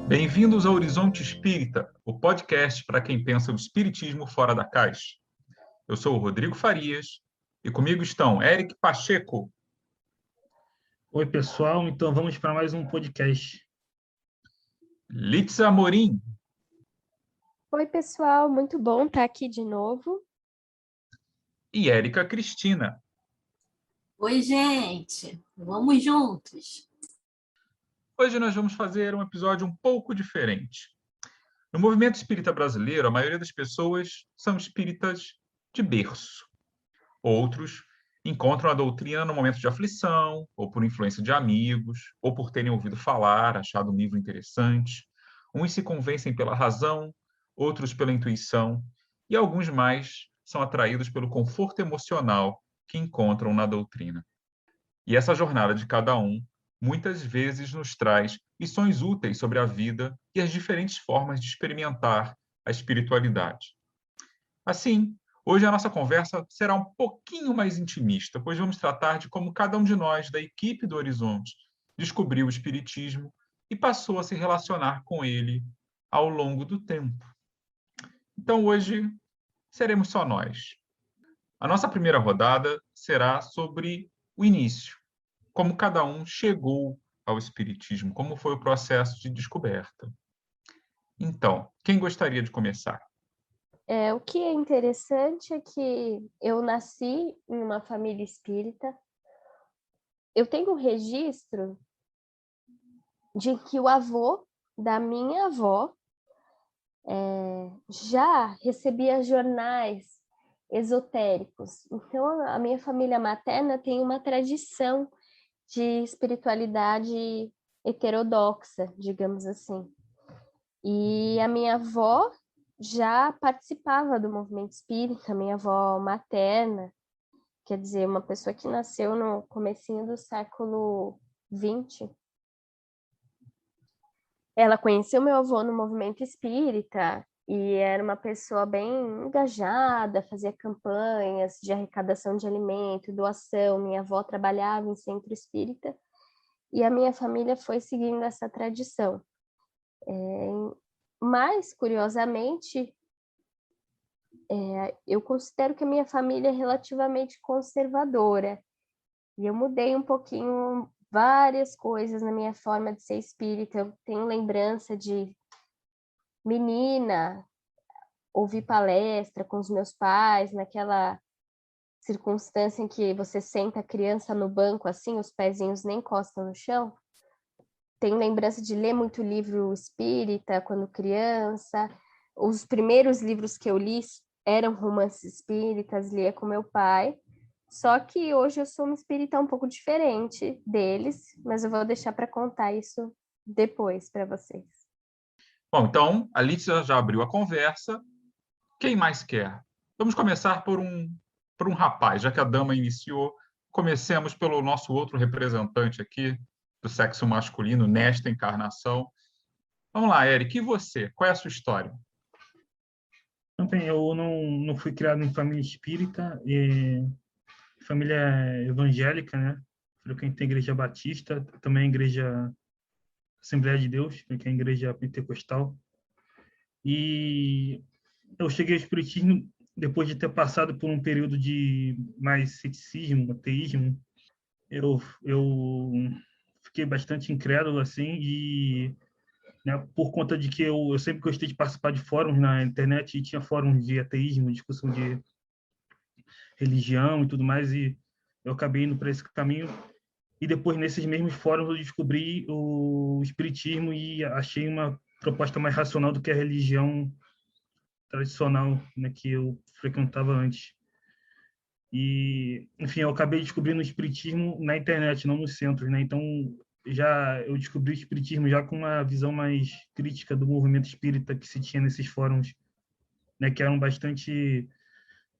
Bem-vindos ao Horizonte Espírita, o podcast para quem pensa o espiritismo fora da caixa. Eu sou o Rodrigo Farias e comigo estão Eric Pacheco. Oi, pessoal. Então vamos para mais um podcast. Litza Amorim. Oi, pessoal. Muito bom estar aqui de novo. E Érica Cristina. Oi, gente. Vamos juntos. Hoje nós vamos fazer um episódio um pouco diferente. No movimento espírita brasileiro, a maioria das pessoas são espíritas de berço. Outros encontram a doutrina no momento de aflição, ou por influência de amigos, ou por terem ouvido falar, achado um livro interessante. Uns se convencem pela razão, outros pela intuição, e alguns mais são atraídos pelo conforto emocional que encontram na doutrina. E essa jornada de cada um muitas vezes nos traz lições úteis sobre a vida e as diferentes formas de experimentar a espiritualidade. Assim, hoje a nossa conversa será um pouquinho mais intimista, pois vamos tratar de como cada um de nós, da equipe do Horizonte, descobriu o Espiritismo e passou a se relacionar com ele ao longo do tempo. Então, hoje, seremos só nós. A nossa primeira rodada será sobre o início, como cada um chegou ao Espiritismo, como foi o processo de descoberta. Então, quem gostaria de começar? O que é interessante é que eu nasci em uma família espírita. Eu tenho um registro de que o avô da minha avó já recebia jornais esotéricos. Então, a minha família materna tem uma tradição de espiritualidade heterodoxa, digamos assim. E a minha avó já participava do movimento espírita, minha avó materna, quer dizer, uma pessoa que nasceu no comecinho do século XX. Ela conheceu meu avô no movimento espírita e era uma pessoa bem engajada, fazia campanhas de arrecadação de alimento, doação. Minha avó trabalhava em centro espírita e a minha família foi seguindo essa tradição. Mas, curiosamente, eu considero que a minha família é relativamente conservadora. E eu mudei um pouquinho várias coisas na minha forma de ser espírita. Eu tenho lembrança de menina, ouvir palestra com os meus pais, naquela circunstância em que você senta a criança no banco assim, os pezinhos nem encostam no chão. Tenho lembrança de ler muito livro espírita quando criança. Os primeiros livros que eu li eram romances espíritas, lia com meu pai. Só que hoje eu sou uma espírita um pouco diferente deles, mas eu vou deixar para contar isso depois para vocês. Bom, então, a Lícia já abriu a conversa. Quem mais quer? Vamos começar por um rapaz, já que a dama iniciou. Comecemos pelo nosso outro representante aqui, do sexo masculino, nesta encarnação. Vamos lá, Eric, e você? Qual é a sua história? Também eu não fui criado em família espírita, família evangélica, né? Frequentei a igreja batista, também a igreja Assembleia de Deus, que é a igreja pentecostal. E eu cheguei ao espiritismo depois de ter passado por um período de mais ceticismo, ateísmo. Eu fiquei bastante incrédulo, assim, e né, por conta de que eu sempre gostei de participar de fóruns na internet, e tinha fóruns de ateísmo, discussão de religião e tudo mais, e eu acabei indo para esse caminho. E depois, nesses mesmos fóruns, eu descobri o espiritismo e achei uma proposta mais racional do que a religião tradicional, né, que eu frequentava antes. E, enfim, eu acabei descobrindo o espiritismo na internet, não nos centros, né? Então, eu descobri o espiritismo já com uma visão mais crítica do movimento espírita que se tinha nesses fóruns, né, que eram bastante.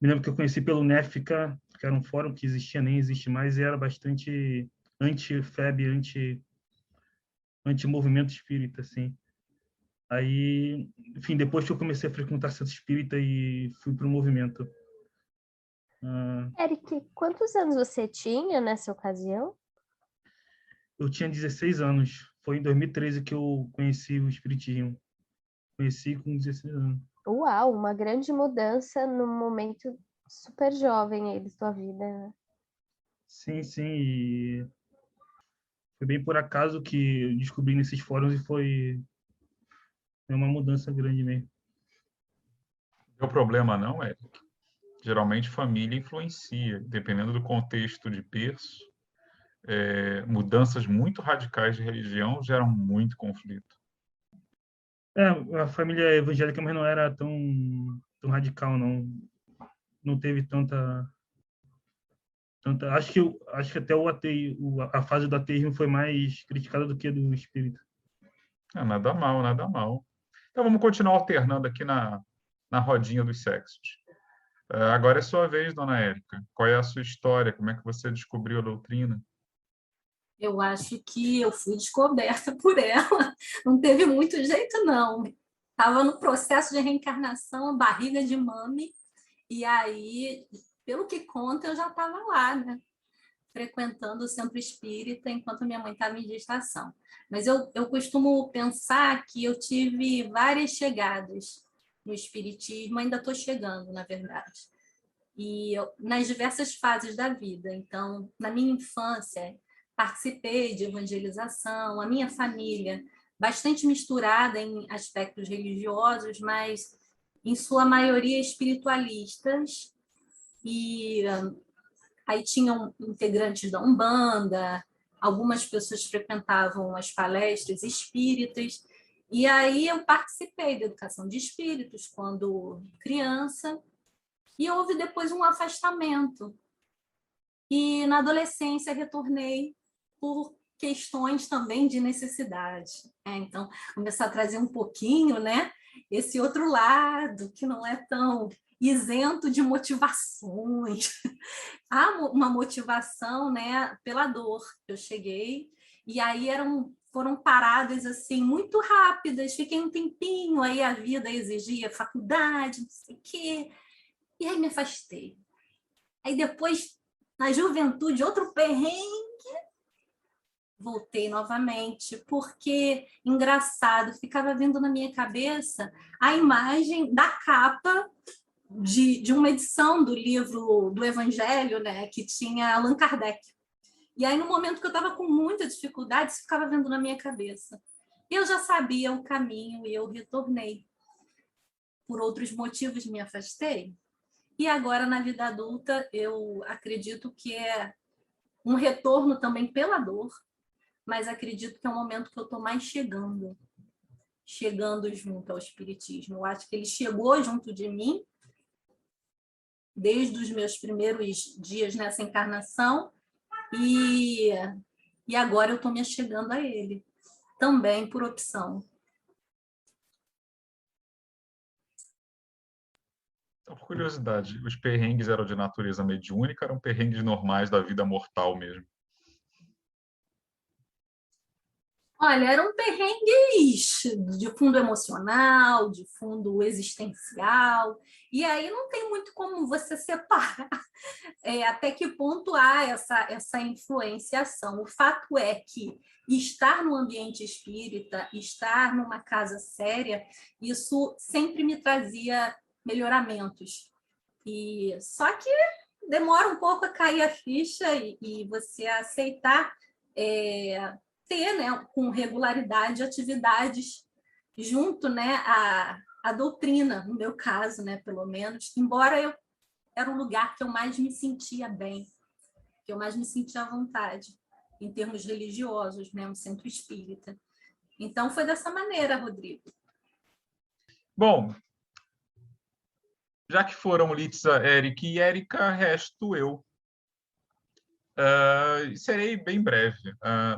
Me lembro que eu conheci pelo NEFCA, que era um fórum que existia, nem existe mais, e era bastante anti-FEB, anti-movimento espírita, assim. Aí, enfim, depois que eu comecei a frequentar centro espírita e fui para o movimento. Eric, quantos anos você tinha nessa ocasião? Eu tinha 16 anos. foi em 2013 que eu conheci o espiritismo. Conheci com 16 anos. Uau, uma grande mudança num momento super jovem aí da sua vida, né? Sim, sim. E foi bem por acaso que eu descobri nesses fóruns e foi uma mudança grande mesmo. Deu problema não, Eric? Geralmente família influencia, dependendo do contexto de berço. Mudanças muito radicais de religião geram muito conflito. A família evangélica, mas não era tão radical, não. Não teve tanta. Acho que até a fase do ateísmo foi mais criticada do que a do espírita. Nada mal, nada mal. Então vamos continuar alternando aqui na rodinha dos sexos. Agora é sua vez, dona Érica. Qual é a sua história? Como é que você descobriu a doutrina? Eu acho que eu fui descoberta por ela. Não teve muito jeito, não. Estava no processo de reencarnação, barriga de mame, e aí, pelo que conta, eu já estava lá, né? Frequentando o centro espírita enquanto minha mãe estava em gestação. Mas eu costumo pensar que eu tive várias chegadas no espiritismo, ainda estou chegando, na verdade. E nas diversas fases da vida. Então, na minha infância, participei de evangelização, a minha família, bastante misturada em aspectos religiosos, mas em sua maioria espiritualistas, e aí tinham integrantes da Umbanda, algumas pessoas frequentavam as palestras espíritas, e aí eu participei da educação de espíritos quando criança, e houve depois um afastamento. E na adolescência retornei por questões também de necessidade. Então, começar a trazer um pouquinho, né, esse outro lado, que não é tão isento de motivações. Há uma motivação, né, pela dor. Eu cheguei e aí foram paradas assim muito rápidas, fiquei um tempinho, aí a vida exigia faculdade, não sei o quê, e aí me afastei. Aí depois, na juventude, outro perrengue, voltei novamente, porque, engraçado, ficava vindo na minha cabeça a imagem da capa de uma edição do livro do Evangelho, né, que tinha Allan Kardec. E aí, no momento que eu estava com muita dificuldade, isso ficava vendo na minha cabeça. Eu já sabia o caminho e eu retornei. Por outros motivos, me afastei. E agora, na vida adulta, eu acredito que é um retorno também pela dor, mas acredito que é um momento que eu estou mais chegando junto ao espiritismo. Eu acho que ele chegou junto de mim desde os meus primeiros dias nessa encarnação e agora eu estou me achegando a ele, também por opção. Então, por curiosidade, os perrengues eram de natureza mediúnica, eram perrengues normais da vida mortal mesmo? Olha, eram perrengues de fundo emocional, de fundo existencial, e aí não tem muito como você separar até que ponto há essa influenciação. O fato é que estar no ambiente espírita, estar numa casa séria, isso sempre me trazia melhoramentos. E só que demora um pouco a cair a ficha e você aceitar ter, né, com regularidade atividades junto, né, a doutrina, no meu caso, né, pelo menos, embora era um lugar que eu mais me sentia bem, que eu mais me sentia à vontade, em termos religiosos, né, um centro espírita. Então, foi dessa maneira, Rodrigo. Bom, já que foram Litza, Eric e Érica, resto eu. Serei bem breve.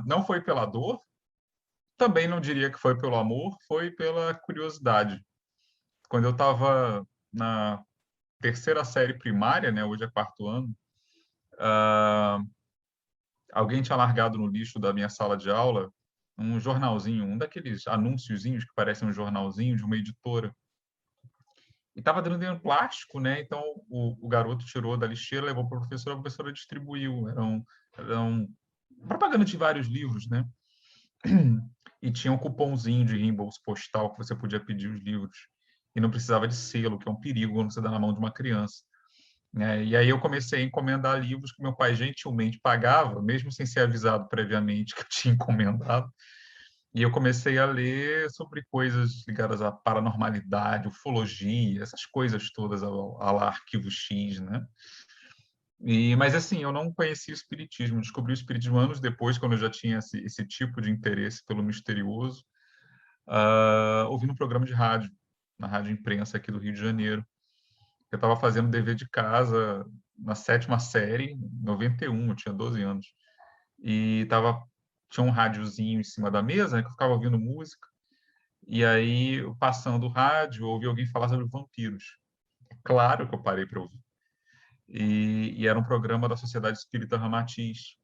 Não foi pela dor, também não diria que foi pelo amor, foi pela curiosidade. Quando eu estava na terceira série primária, né, hoje é quarto ano, alguém tinha largado no lixo da minha sala de aula um jornalzinho, um daqueles anúnciozinhos que parecem um jornalzinho de uma editora. E estava dentro de um plástico, né? Então o garoto tirou da lixeira, levou para a professora distribuiu. Eram propaganda de vários livros, né? e tinha um cupomzinho de reembolso postal que você podia pedir os livros e não precisava de selo, que é um perigo quando você dá na mão de uma criança, né? E aí eu comecei a encomendar livros que meu pai gentilmente pagava, mesmo sem ser avisado previamente que eu tinha encomendado. E eu comecei a ler sobre coisas ligadas à paranormalidade, ufologia, essas coisas todas ao lá Arquivo X, né? Mas assim, eu não conhecia o espiritismo, descobri o espiritismo anos depois, quando eu já tinha esse tipo de interesse pelo misterioso, ouvindo um programa de rádio, na Rádio Imprensa aqui do Rio de Janeiro. Eu estava fazendo dever de casa na 7ª série, em 91, eu tinha 12 anos. E tinha um rádiozinho em cima da mesa, né, que eu ficava ouvindo música. E aí, passando o rádio, eu ouvi alguém falar sobre vampiros. Claro que eu parei para ouvir. E era um programa da Sociedade Espírita Ramatiz,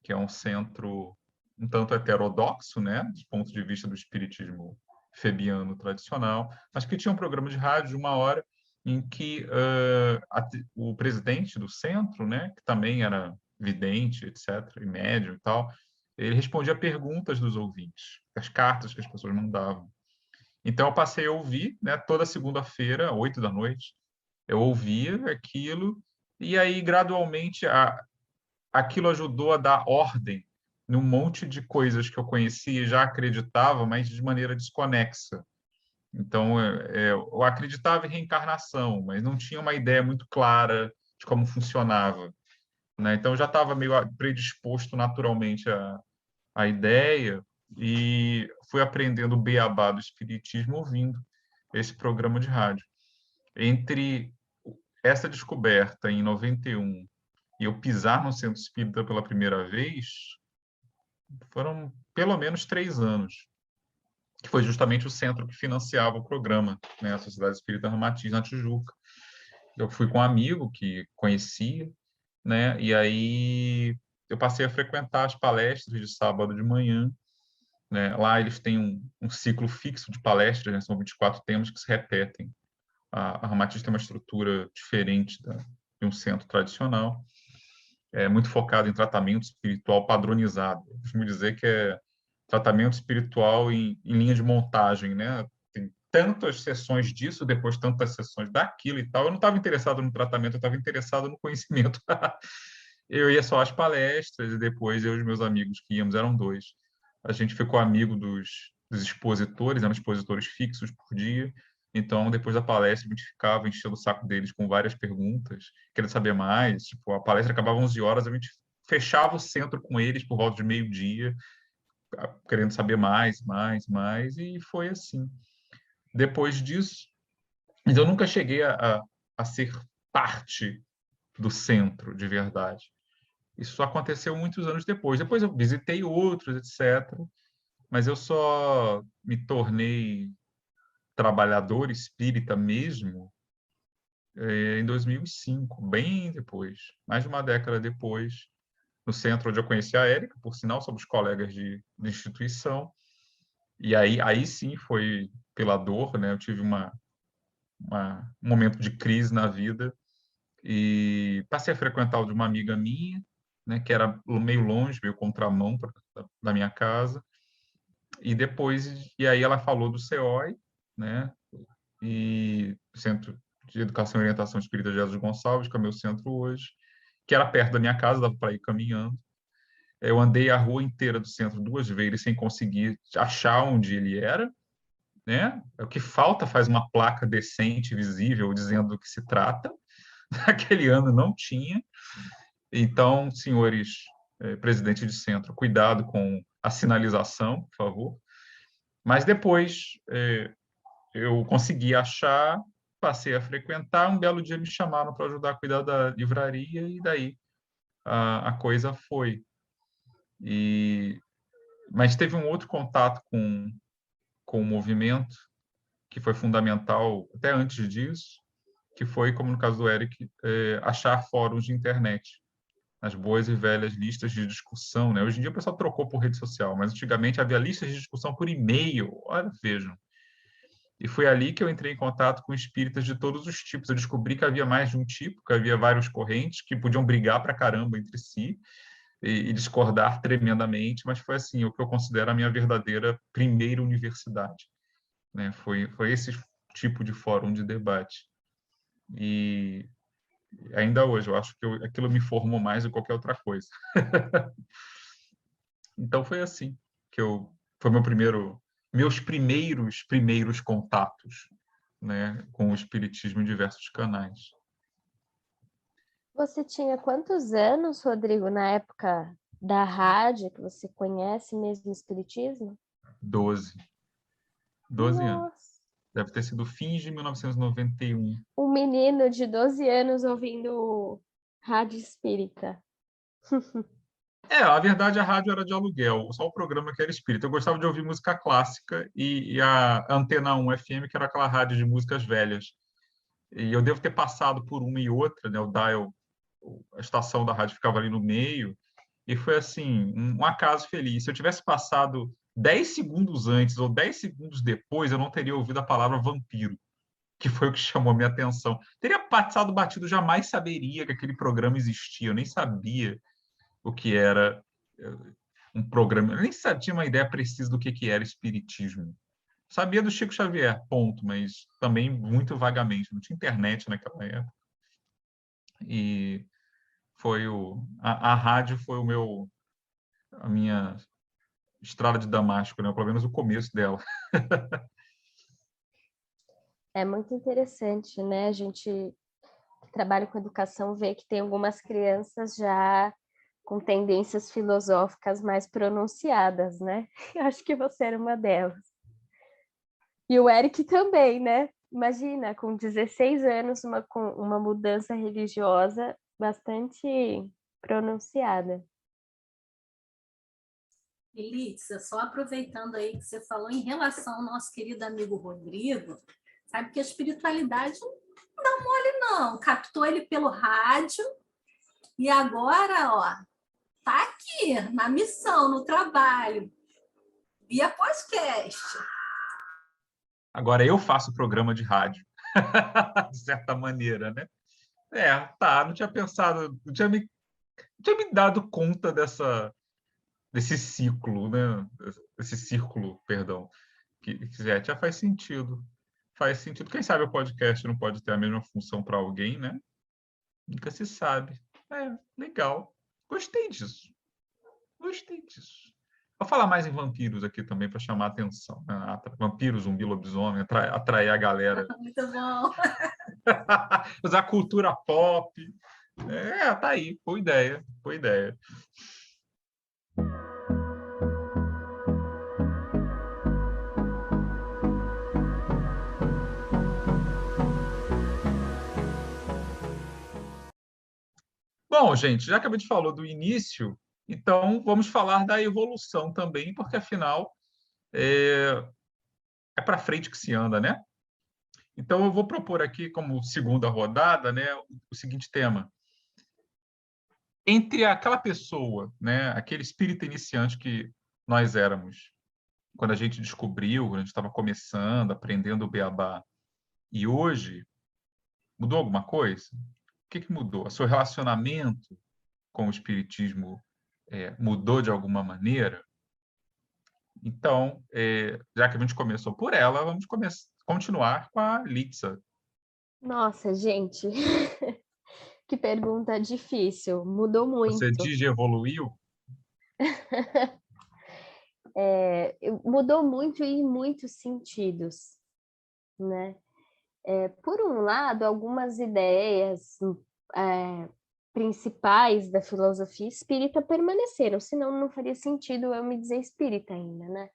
que é um centro um tanto heterodoxo, né, do ponto de vista do espiritismo febiano tradicional, mas que tinha um programa de rádio de 1 hora em que o presidente do centro, né, que também era vidente, etc., e médium e tal, ele respondia perguntas dos ouvintes, as cartas que as pessoas mandavam. Então, eu passei a ouvir, né, toda segunda-feira, 8 da noite, eu ouvia aquilo, e aí, gradualmente, aquilo ajudou a dar ordem num monte de coisas que eu conhecia e já acreditava, mas de maneira desconexa. Então, eu acreditava em reencarnação, mas não tinha uma ideia muito clara de como funcionava, né? Então, eu já estava meio predisposto naturalmente à ideia e fui aprendendo o beabá do espiritismo ouvindo esse programa de rádio. Entre essa descoberta em 91 e eu pisar no centro espírita pela primeira vez, foram pelo menos 3 anos, que foi justamente o centro que financiava o programa, né, a Sociedade Espírita Ramatiz, na Tijuca. Eu fui com um amigo que conhecia, né, e aí eu passei a frequentar as palestras de sábado de manhã, né. Lá eles têm um ciclo fixo de palestras, né, são 24 temas que se repetem. A Ramatiz tem uma estrutura diferente de um centro tradicional, muito focado em tratamento espiritual padronizado. Eu costumo dizer que é tratamento espiritual em linha de montagem, né? Tem tantas sessões disso, depois tantas sessões daquilo e tal. Eu não estava interessado no tratamento, eu estava interessado no conhecimento. Eu ia só às palestras e depois eu e os meus amigos que íamos, eram 2. A gente ficou amigo dos expositores, eram expositores fixos por dia. Então, depois da palestra, a gente ficava enchendo o saco deles com várias perguntas, querendo saber mais. Tipo, a palestra acabava 11 horas, a gente fechava o centro com eles por volta de meio-dia, querendo saber mais, e foi assim. Depois disso, mas eu nunca cheguei a ser parte do centro, de verdade. Isso aconteceu muitos anos depois. Depois eu visitei outros, etc. Mas eu só me tornei trabalhador espírita mesmo em 2005, bem depois, mais de uma década depois, no centro onde eu conheci a Érica, por sinal, somos colegas de instituição. E aí sim foi pela dor, né? Eu tive um momento de crise na vida e passei a frequentar o de uma amiga minha, né? Que era meio longe, meio contramão da minha casa. E aí ela falou do CEOI, né? E Centro de Educação e Orientação Espírita de Jesus Gonçalves, que é o meu centro hoje, que era perto da minha casa, dava para ir caminhando. Eu andei a rua inteira do centro 2 vezes sem conseguir achar onde ele era, né? O que falta faz uma placa decente, visível, dizendo do que se trata. Naquele ano não tinha. Então, senhores presidente de centro, cuidado com a sinalização, por favor. Mas depois eu consegui achar, passei a frequentar. Um belo dia me chamaram para ajudar a cuidar da livraria e daí a coisa foi. Mas teve um outro contato com o movimento que foi fundamental até antes disso, que foi, como no caso do Eric, achar fóruns de internet, as boas e velhas listas de discussão, né? Hoje em dia o pessoal trocou por rede social, mas antigamente havia listas de discussão por e-mail. Olha, vejam. E foi ali que eu entrei em contato com espíritas de todos os tipos. Eu descobri que havia mais de um tipo, que havia vários correntes que podiam brigar pra caramba entre si, e discordar tremendamente, mas foi assim, o que eu considero a minha verdadeira primeira universidade, né? Foi esse tipo de fórum de debate. E ainda hoje, eu acho que aquilo me formou mais do que qualquer outra coisa. Então foi assim que foi meus primeiros contatos, né, com o espiritismo em diversos canais. Você tinha quantos anos, Rodrigo, na época da rádio, que você conhece mesmo o espiritismo? 12 anos. Nossa, Deve ter sido fins de 1991. um menino de 12 anos ouvindo rádio espírita. A verdade, a rádio era de aluguel, só o programa que era espírita. Eu gostava de ouvir música clássica e a Antena 1 FM, que era aquela rádio de músicas velhas. E eu devo ter passado por uma e outra, né? O dial, a estação da rádio ficava ali no meio, e foi assim, um acaso feliz. Se eu tivesse passado 10 segundos antes ou 10 segundos depois, eu não teria ouvido a palavra vampiro, que foi o que chamou a minha atenção. Teria passado batido, jamais saberia que aquele programa existia, eu nem sabia o que era um programa, eu nem tinha uma ideia precisa do que era espiritismo. Sabia do Chico Xavier, ponto, mas também muito vagamente. Não tinha internet naquela época. E a rádio foi a minha estrada de Damasco, né? Pelo menos o começo dela. É muito interessante, né? A gente que trabalha com educação vê que tem algumas crianças já com tendências filosóficas mais pronunciadas, né? Eu acho que você era uma delas. E o Eric também, né? Imagina, com 16 anos, com uma mudança religiosa bastante pronunciada. Elitza, só aproveitando aí que você falou em relação ao nosso querido amigo Rodrigo, sabe que a espiritualidade não dá mole, não. Captou ele pelo rádio e agora, ó, tá aqui, na missão, no trabalho, via podcast. Agora eu faço programa de rádio, de certa maneira, né? Não tinha pensado, não tinha me dado conta desse ciclo, né? Esse círculo, perdão, que já faz sentido. Faz sentido. Quem sabe o podcast não pode ter a mesma função para alguém, né? Nunca se sabe. Legal. Gostei disso. Vou falar mais em vampiros aqui também para chamar a atenção, né? Vampiros, zumbi, lobisomem, atrair a galera. Muito bom. Usar cultura pop. Tá aí. Boa ideia. Bom, gente, já que a gente falou do início, então vamos falar da evolução também, porque afinal é para frente que se anda, né? Então eu vou propor aqui como segunda rodada, né, o seguinte tema: entre aquela pessoa, né, aquele espírito iniciante que nós éramos quando a gente descobriu, quando a gente estava começando, aprendendo o beabá, e hoje mudou alguma coisa? O que mudou? O seu relacionamento com o espiritismo mudou de alguma maneira? Então, já que a gente começou por ela, vamos continuar com a Litsa. Nossa, gente, que pergunta difícil. Mudou muito. Você digievoluiu? Mudou muito em muitos sentidos, né? Por um lado, algumas ideias principais da filosofia espírita permaneceram, senão não faria sentido eu me dizer espírita ainda, né?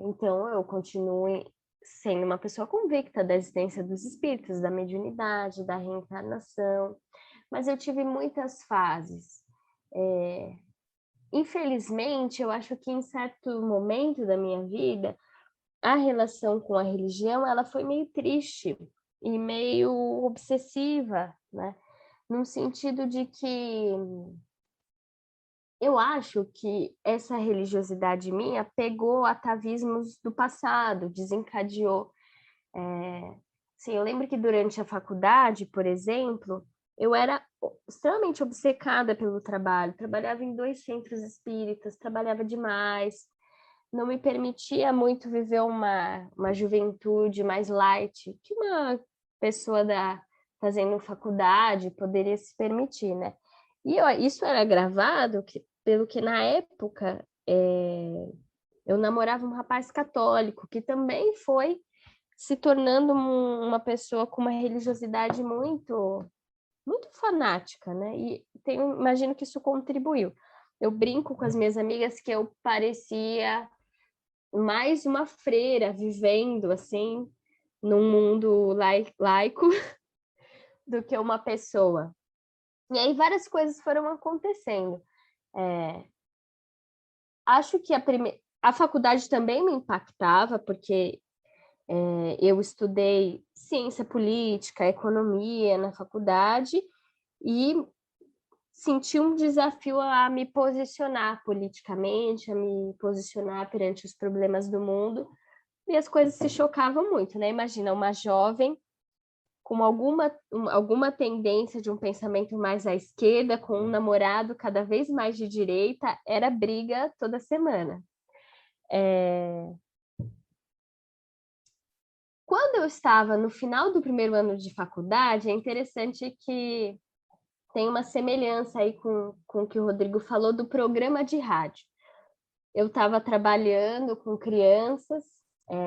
Então, eu continuo sendo uma pessoa convicta da existência dos espíritos, da mediunidade, da reencarnação, mas eu tive muitas fases. Infelizmente, eu acho que em certo momento da minha vida, a relação com a religião ela foi meio triste e meio obsessiva, né? No sentido de que eu acho que essa religiosidade minha pegou atavismos do passado, desencadeou. Sim, eu lembro que durante a faculdade, por exemplo, eu era extremamente obcecada pelo trabalho. Trabalhava em 2 centros espíritas, trabalhava demais, não me permitia muito viver uma juventude mais light, que uma pessoa fazendo faculdade poderia se permitir, né? E isso era gravado pelo que na época eu namorava um rapaz católico, que também foi se tornando uma pessoa com uma religiosidade muito fanática, né? E imagino que isso contribuiu. Eu brinco com as minhas amigas que eu parecia mais uma freira vivendo assim num mundo laico do que uma pessoa. E aí várias coisas foram acontecendo. Acho que a faculdade também me impactava, porque eu estudei ciência política, economia na faculdade e senti um desafio a me posicionar politicamente, a me posicionar perante os problemas do mundo, e as coisas se chocavam muito, né? Imagina uma jovem com alguma tendência de um pensamento mais à esquerda, com um namorado cada vez mais de direita, era briga toda semana. Quando eu estava no final do primeiro ano de faculdade, é interessante que tem uma semelhança aí com o que o Rodrigo falou do programa de rádio. Eu estava trabalhando com crianças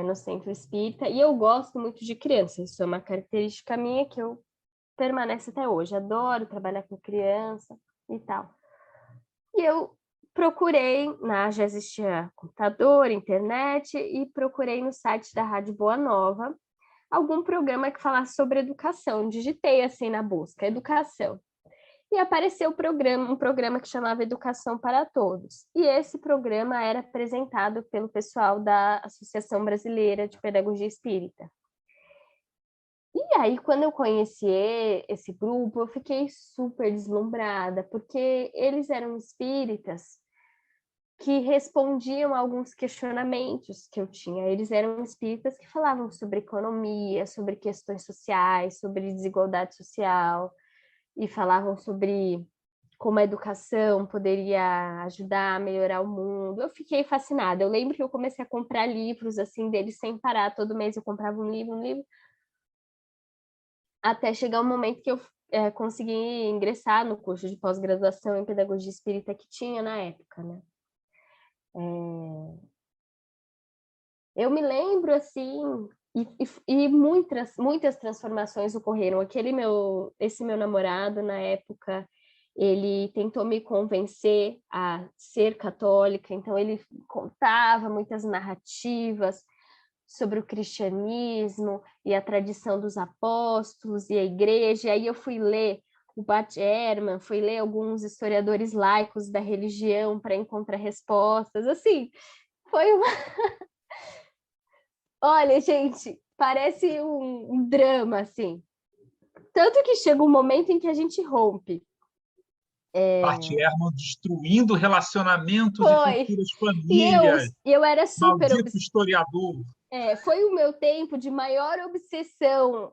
no centro espírita e eu gosto muito de crianças, isso é uma característica minha que eu permanece até hoje. Adoro trabalhar com criança e tal. E eu procurei, já existia computador, internet, e procurei no site da Rádio Boa Nova algum programa que falasse sobre educação. Digitei assim na busca, educação. E apareceu um programa que chamava Educação para Todos. E esse programa era apresentado pelo pessoal da Associação Brasileira de Pedagogia Espírita. E aí, quando eu conheci esse grupo, eu fiquei super deslumbrada, porque eles eram espíritas que respondiam a alguns questionamentos que eu tinha. Eles eram espíritas que falavam sobre economia, sobre questões sociais, sobre desigualdade social, e falavam sobre como a educação poderia ajudar a melhorar o mundo. Eu fiquei fascinada. Eu lembro que eu comecei a comprar livros assim deles sem parar. Todo mês eu comprava um livro, até chegar um momento que eu consegui ingressar no curso de pós-graduação em pedagogia espírita que tinha na época, né? Eu me lembro assim, e muitas transformações ocorreram. Esse meu namorado na época, ele tentou me convencer a ser católica, então ele contava muitas narrativas sobre o cristianismo e a tradição dos apóstolos e a igreja. E aí eu fui ler o Bart Ehrman, fui ler alguns historiadores laicos da religião para encontrar respostas. Assim, foi uma... Olha, gente, parece um drama, assim. Tanto que chega um momento em que a gente rompe. Bart Ehrman destruindo relacionamentos e Foi. futuras E famílias. eu era super Maldito historiador. foi o meu tempo de maior obsessão,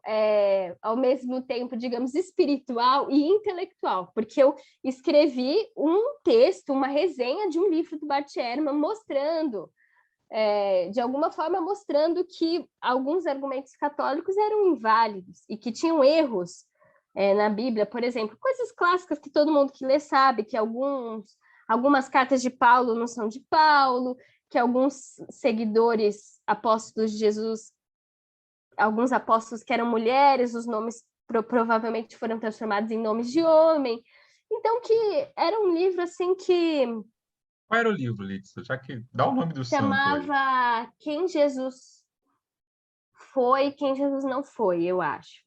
ao mesmo tempo, digamos, espiritual e intelectual, porque eu escrevi um texto, uma resenha de um livro do Bart Ehrman, mostrando, de alguma forma, mostrando que alguns argumentos católicos eram inválidos e que tinham erros na Bíblia, por exemplo, coisas clássicas que todo mundo que lê sabe, que algumas cartas de Paulo não são de Paulo, que alguns seguidores apóstolos de Jesus, alguns apóstolos que eram mulheres, os nomes provavelmente foram transformados em nomes de homem. Então, que era um livro assim que... Qual era o livro, Lídia? Já que dá o nome do santo aí. Chamava Quem Jesus Foi, Quem Jesus Não Foi, eu acho.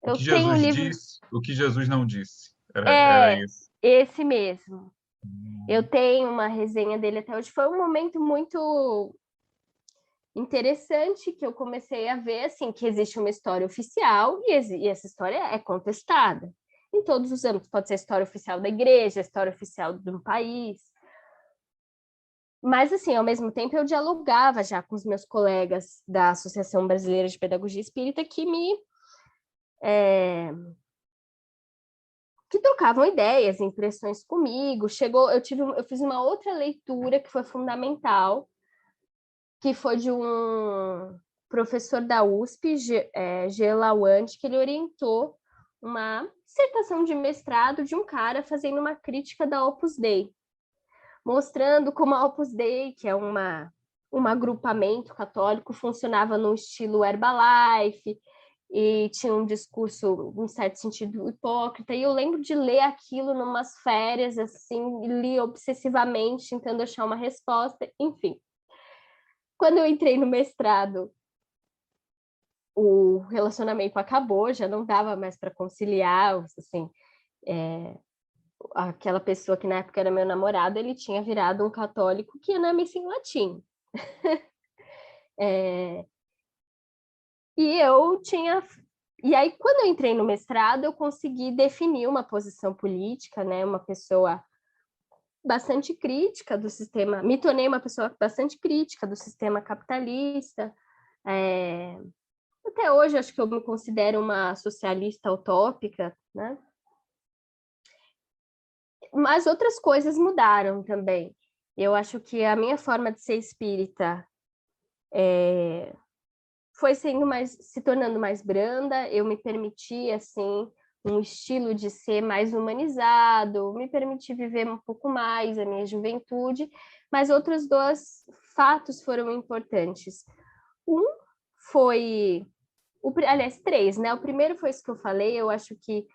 O que Eu tenho o Jesus livro... disse, o que Jesus não disse. Era isso. Esse mesmo. Eu tenho uma resenha dele até hoje. Foi um momento muito interessante que eu comecei a ver assim, que existe uma história oficial e essa história é contestada em todos os âmbitos. Pode ser a história oficial da igreja, a história oficial de um país. Mas, assim, ao mesmo tempo, eu dialogava já com os meus colegas da Associação Brasileira de Pedagogia Espírita que que trocavam ideias, impressões comigo. Eu fiz uma outra leitura que foi fundamental, que foi de um professor da USP, G. Lawande, que ele orientou uma dissertação de mestrado de um cara fazendo uma crítica da Opus Dei, mostrando como a Opus Dei, que é um agrupamento católico, funcionava no estilo Herbalife, e tinha um discurso, em certo sentido, hipócrita. E eu lembro de ler aquilo numas férias, assim, li obsessivamente, tentando achar uma resposta, enfim. Quando eu entrei no mestrado, o relacionamento acabou, já não dava mais para conciliar, assim, aquela pessoa que na época era meu namorado, ele tinha virado um católico que ia na missa em latim. E aí, quando eu entrei no mestrado, eu consegui definir uma posição política, né? Uma pessoa bastante crítica do sistema, me tornei uma pessoa bastante crítica do sistema capitalista. Até hoje, acho que eu me considero uma socialista utópica, né? Mas outras coisas mudaram também. Eu acho que a minha forma de ser espírita foi se tornando mais branda. Eu me permiti, assim, um estilo de ser mais humanizado, me permiti viver um pouco mais a minha juventude, mas outros dois fatos foram importantes. Um foi, aliás, três, né? O primeiro foi isso que eu falei, eu acho que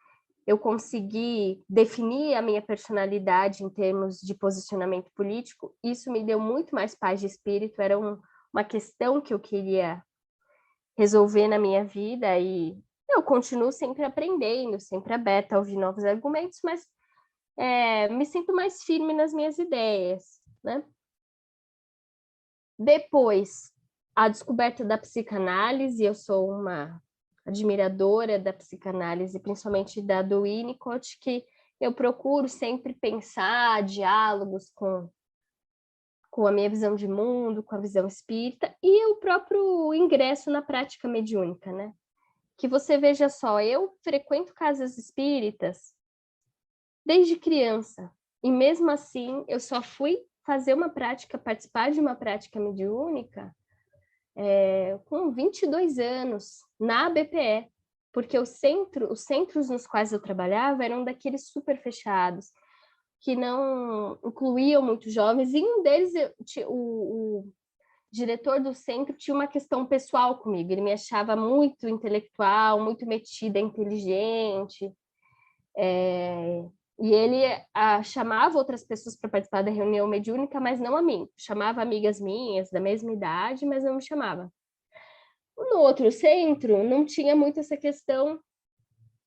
eu consegui definir a minha personalidade em termos de posicionamento político. Isso me deu muito mais paz de espírito, era uma questão que eu queria resolver na minha vida, e eu continuo sempre aprendendo, sempre aberta a ouvir novos argumentos, mas me sinto mais firme nas minhas ideias, né? Depois, a descoberta da psicanálise, eu sou uma admiradora da psicanálise, principalmente da do Winnicott, que eu procuro sempre pensar diálogos com a minha visão de mundo, com a visão espírita, e o próprio ingresso na prática mediúnica, né? Que você veja só, eu frequento casas espíritas desde criança, e mesmo assim eu só fui fazer uma prática, participar de uma prática mediúnica com 22 anos, na ABPE, porque os centros nos quais eu trabalhava eram daqueles super fechados, que não incluíam muitos jovens, e um deles, o diretor do centro, tinha uma questão pessoal comigo, ele me achava muito intelectual, muito metida, inteligente, e ele chamava outras pessoas para participar da reunião mediúnica, mas não a mim. Chamava amigas minhas da mesma idade, mas não me chamava. No outro centro, não tinha muito essa questão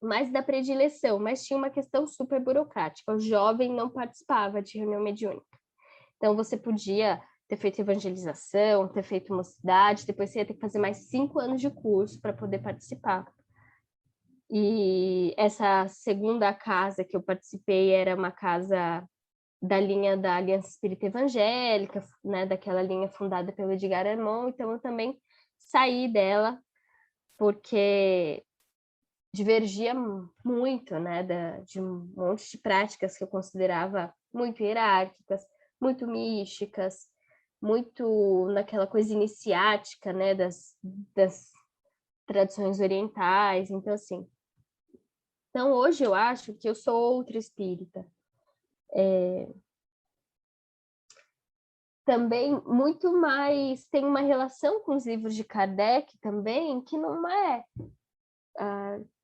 mais da predileção, mas tinha uma questão super burocrática. O jovem não participava de reunião mediúnica. Então, você podia ter feito evangelização, ter feito mocidade, depois você ia ter que fazer mais 5 anos de curso para poder participar. E essa segunda casa que eu participei era uma casa da linha da Aliança Espírita Evangélica, né, daquela linha fundada pelo Edgar Armond, então eu também saí dela porque divergia muito, né, de um monte de práticas que eu considerava muito hierárquicas, muito místicas, muito naquela coisa iniciática, né, das tradições orientais. Então, assim, hoje eu acho que eu sou outra espírita. Também muito mais, tem uma relação com os livros de Kardec também, que não é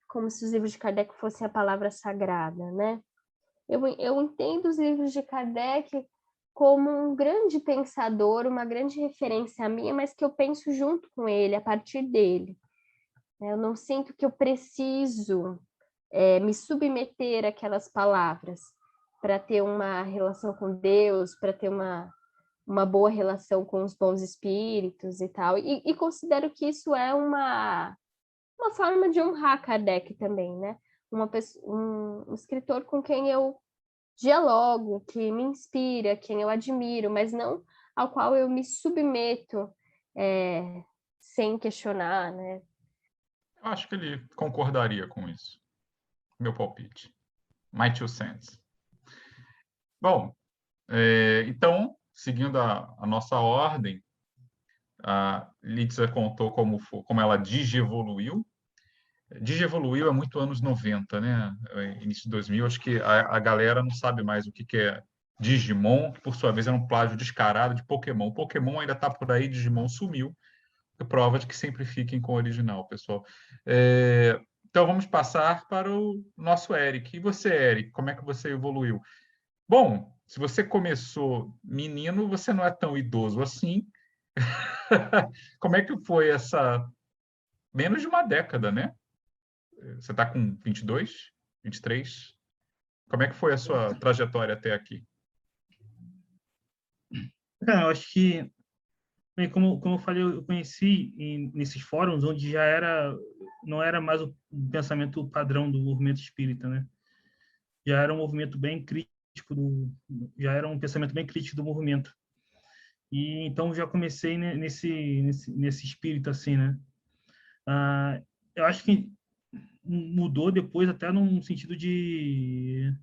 como se os livros de Kardec fossem a palavra sagrada, né? Eu entendo os livros de Kardec como um grande pensador, uma grande referência minha, mas que eu penso junto com ele, a partir dele. Eu não sinto que eu preciso me submeter àquelas palavras para ter uma relação com Deus, para ter uma boa relação com os bons espíritos e tal. E considero que isso é uma forma de honrar Kardec também, né? Um escritor com quem eu dialogo, que me inspira, quem eu admiro, mas não ao qual eu me submeto sem questionar, né? Eu acho que ele concordaria com isso. Meu palpite. My two cents. Bom, então, seguindo a nossa ordem, a Lídia contou como ela digievoluiu. Digievoluiu é muito anos 90, né? Início de 2000. Acho que a galera não sabe mais o que é Digimon, que por sua vez era um plágio descarado de Pokémon. Pokémon ainda está por aí, Digimon sumiu. É prova de que sempre fiquem com o original, pessoal. Então vamos passar para o nosso Eric. E você, Eric, como é que você evoluiu? Bom, se você começou menino, você não é tão idoso assim. Como é que foi essa menos de uma década, né? Você está com 22, 23? Como é que foi a sua trajetória até aqui? Cara, eu acho que, bem, como eu falei, eu conheci nesses fóruns onde não era mais o pensamento padrão do movimento espírita, né? Já era um movimento bem crítico já era um pensamento bem crítico do movimento. E então já comecei nesse espírito assim, né? Eu acho que mudou depois até num sentido de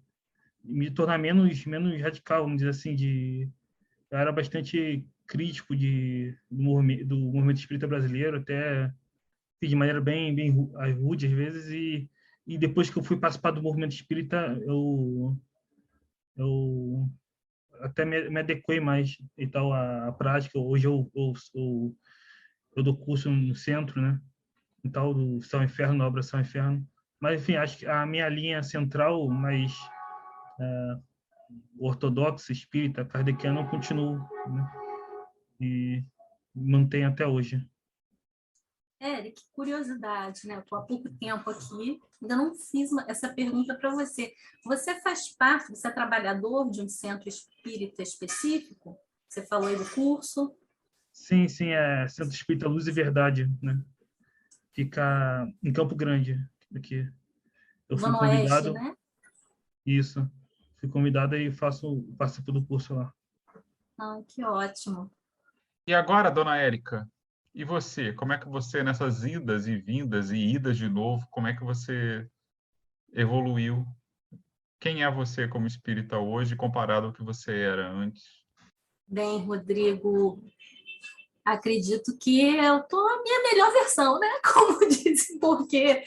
me tornar menos radical, vamos dizer assim, eu era bastante crítico do movimento espírita brasileiro, até de maneira bem rude às vezes, e depois que eu fui participar do movimento espírita, eu até me adequei mais e tal à prática. Hoje eu dou curso no centro, né? E tal, do Céu Inferno, da obra Céu Inferno. Mas, enfim, acho que a minha linha central, mais ortodoxa, espírita, kardeciana, eu continuo, né? E mantenho até hoje. Eric, curiosidade, né? Eu estou há pouco tempo aqui, ainda não fiz essa pergunta para você. Você faz parte, você é trabalhador de um centro espírita específico? Você falou aí do curso? Sim, é Centro Espírita Luz e Verdade, né? Fica em Campo Grande, aqui. Eu fui Zona Oeste, convidado, né? isso. Fui convidado e participo do curso lá. Ah, que ótimo. E agora, dona Érica, e você? Como é que você, nessas idas e vindas e idas de novo, como é que você evoluiu? Quem é você como espírita hoje comparado ao que você era antes? Bem, Rodrigo, acredito que eu estou a minha melhor versão, né? Como dizem, porque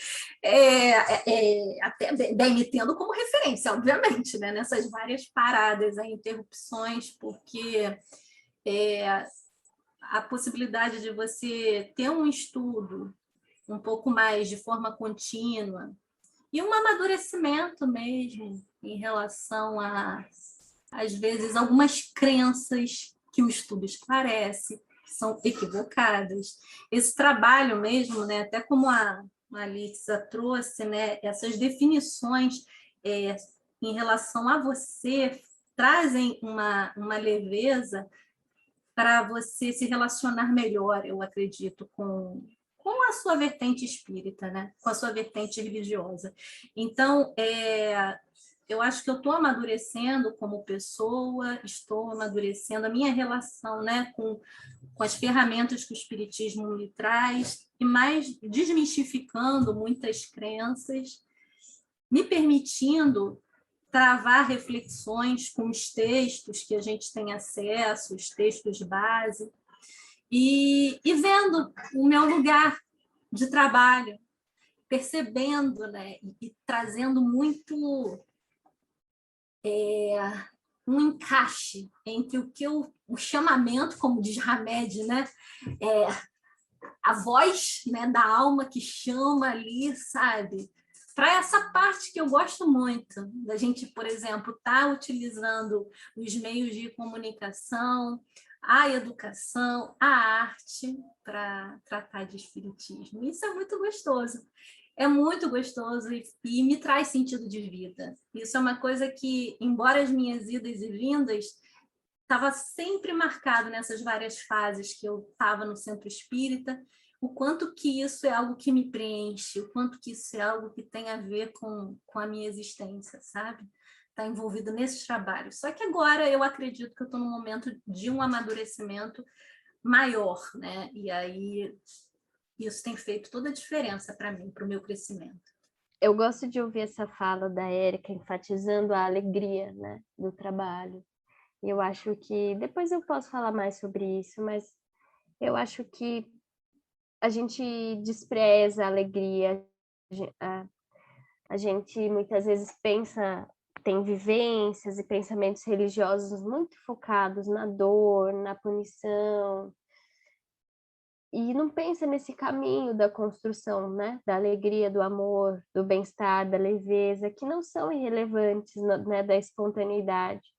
até bem me tendo como referência, obviamente, né? Nessas várias paradas, interrupções, porque a possibilidade de você ter um estudo um pouco mais de forma contínua e um amadurecimento mesmo em relação às vezes, algumas crenças que o estudo esclarece, que são equivocadas. Esse trabalho mesmo, né, até como a Alissa trouxe, né, essas definições em relação a você trazem uma leveza para você se relacionar melhor, eu acredito, com a sua vertente espírita, né? Com a sua vertente religiosa. Então, eu acho que eu estou amadurecendo como pessoa, estou amadurecendo a minha relação, né, com as ferramentas que o Espiritismo me traz, e mais desmistificando muitas crenças, me permitindo travar reflexões com os textos que a gente tem acesso, os textos base, e vendo o meu lugar de trabalho, percebendo, né, e trazendo muito um encaixe entre o chamamento, como diz Hamed, né, a voz, né, da alma que chama ali, sabe? Para essa parte que eu gosto muito, da gente, por exemplo, estar utilizando os meios de comunicação, a educação, a arte para tratar de espiritismo. Isso é muito gostoso. É muito gostoso e me traz sentido de vida. Isso é uma coisa que, embora as minhas idas e vindas, estava sempre marcado nessas várias fases que eu estava no centro espírita, o quanto que isso é algo que me preenche, o quanto que isso é algo que tem a ver com a minha existência, sabe? Está envolvido nesses trabalhos. Só que agora eu acredito que eu estou num momento de um amadurecimento maior, né? E aí isso tem feito toda a diferença para mim, para o meu crescimento. eu gosto de ouvir essa fala da Érica enfatizando a alegria, né, do trabalho. Eu acho que depois eu posso falar mais sobre isso, mas eu acho que a gente despreza a alegria, a gente muitas vezes pensa, tem vivências e pensamentos religiosos muito focados na dor, na punição, e não pensa nesse caminho da construção, né? Da alegria, do amor, do bem-estar, da leveza, que não são irrelevantes, né? Da espontaneidade.